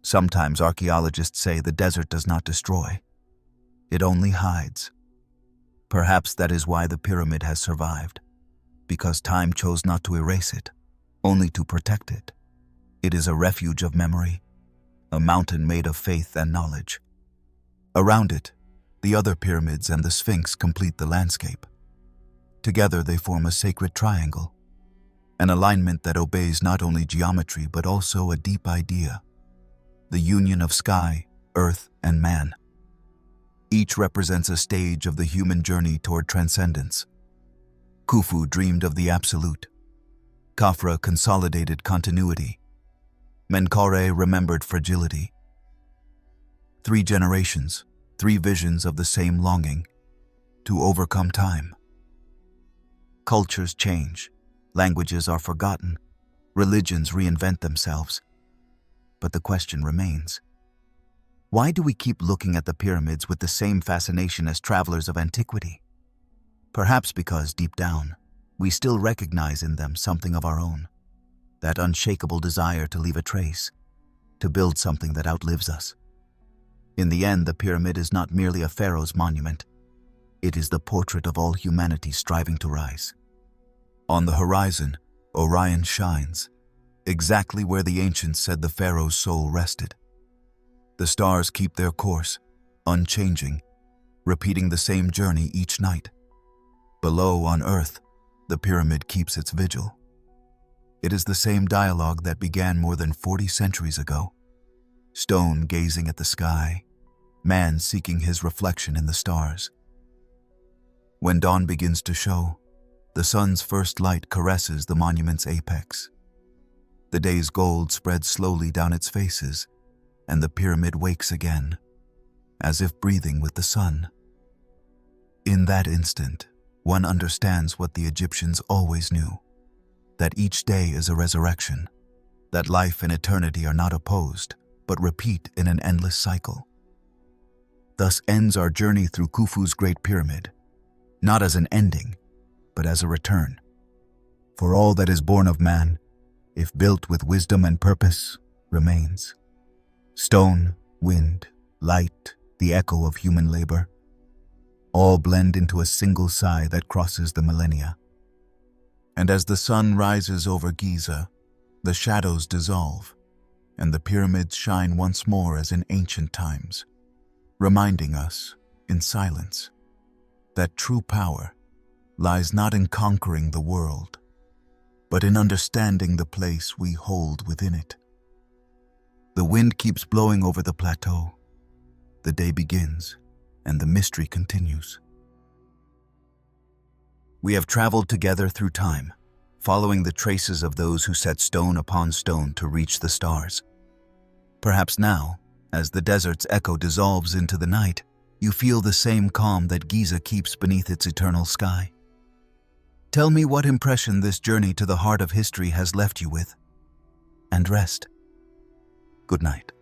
Speaker 1: Sometimes archaeologists say the desert does not destroy. It only hides. Perhaps that is why the pyramid has survived, because time chose not to erase it, only to protect it. It is a refuge of memory, a mountain made of faith and knowledge. Around it, the other pyramids and the Sphinx complete the landscape. Together they form a sacred triangle, an alignment that obeys not only geometry but also a deep idea: the union of sky, earth, and man. Each represents a stage of the human journey toward transcendence. Khufu dreamed of the absolute. Khafra consolidated continuity. Menkaure remembered fragility. 3 generations, 3 visions of the same longing: to overcome time. Cultures change, languages are forgotten, religions reinvent themselves. But the question remains: why do we keep looking at the pyramids with the same fascination as travelers of antiquity? Perhaps because, deep down, we still recognize in them something of our own, that unshakable desire to leave a trace, to build something that outlives us. In the end, the pyramid is not merely a pharaoh's monument. It is the portrait of all humanity striving to rise. On the horizon, Orion shines, exactly where the ancients said the pharaoh's soul rested. The stars keep their course, unchanging, repeating the same journey each night. Below, on earth, the pyramid keeps its vigil. It is the same dialogue that began more than 40 centuries ago. Stone gazing at the sky, man seeking his reflection in the stars. When dawn begins to show, the sun's first light caresses the monument's apex. The day's gold spreads slowly down its faces, and the pyramid wakes again, as if breathing with the sun. In that instant, one understands what the Egyptians always knew: that each day is a resurrection, that life and eternity are not opposed, but repeat in an endless cycle. Thus ends our journey through Khufu's Great Pyramid, not as an ending, but as a return. For all that is born of man, if built with wisdom and purpose, remains. Stone, wind, light, the echo of human labor, all blend into a single sigh that crosses the millennia. And as the sun rises over Giza, the shadows dissolve, and the pyramids shine once more as in ancient times, reminding us, in silence, that true power lies not in conquering the world, but in understanding the place we hold within it. The wind keeps blowing over the plateau. The day begins, and the mystery continues. We have traveled together through time, following the traces of those who set stone upon stone to reach the stars. Perhaps now, as the desert's echo dissolves into the night, you feel the same calm that Giza keeps beneath its eternal sky. Tell me what impression this journey to the heart of history has left you with, and rest. Good night.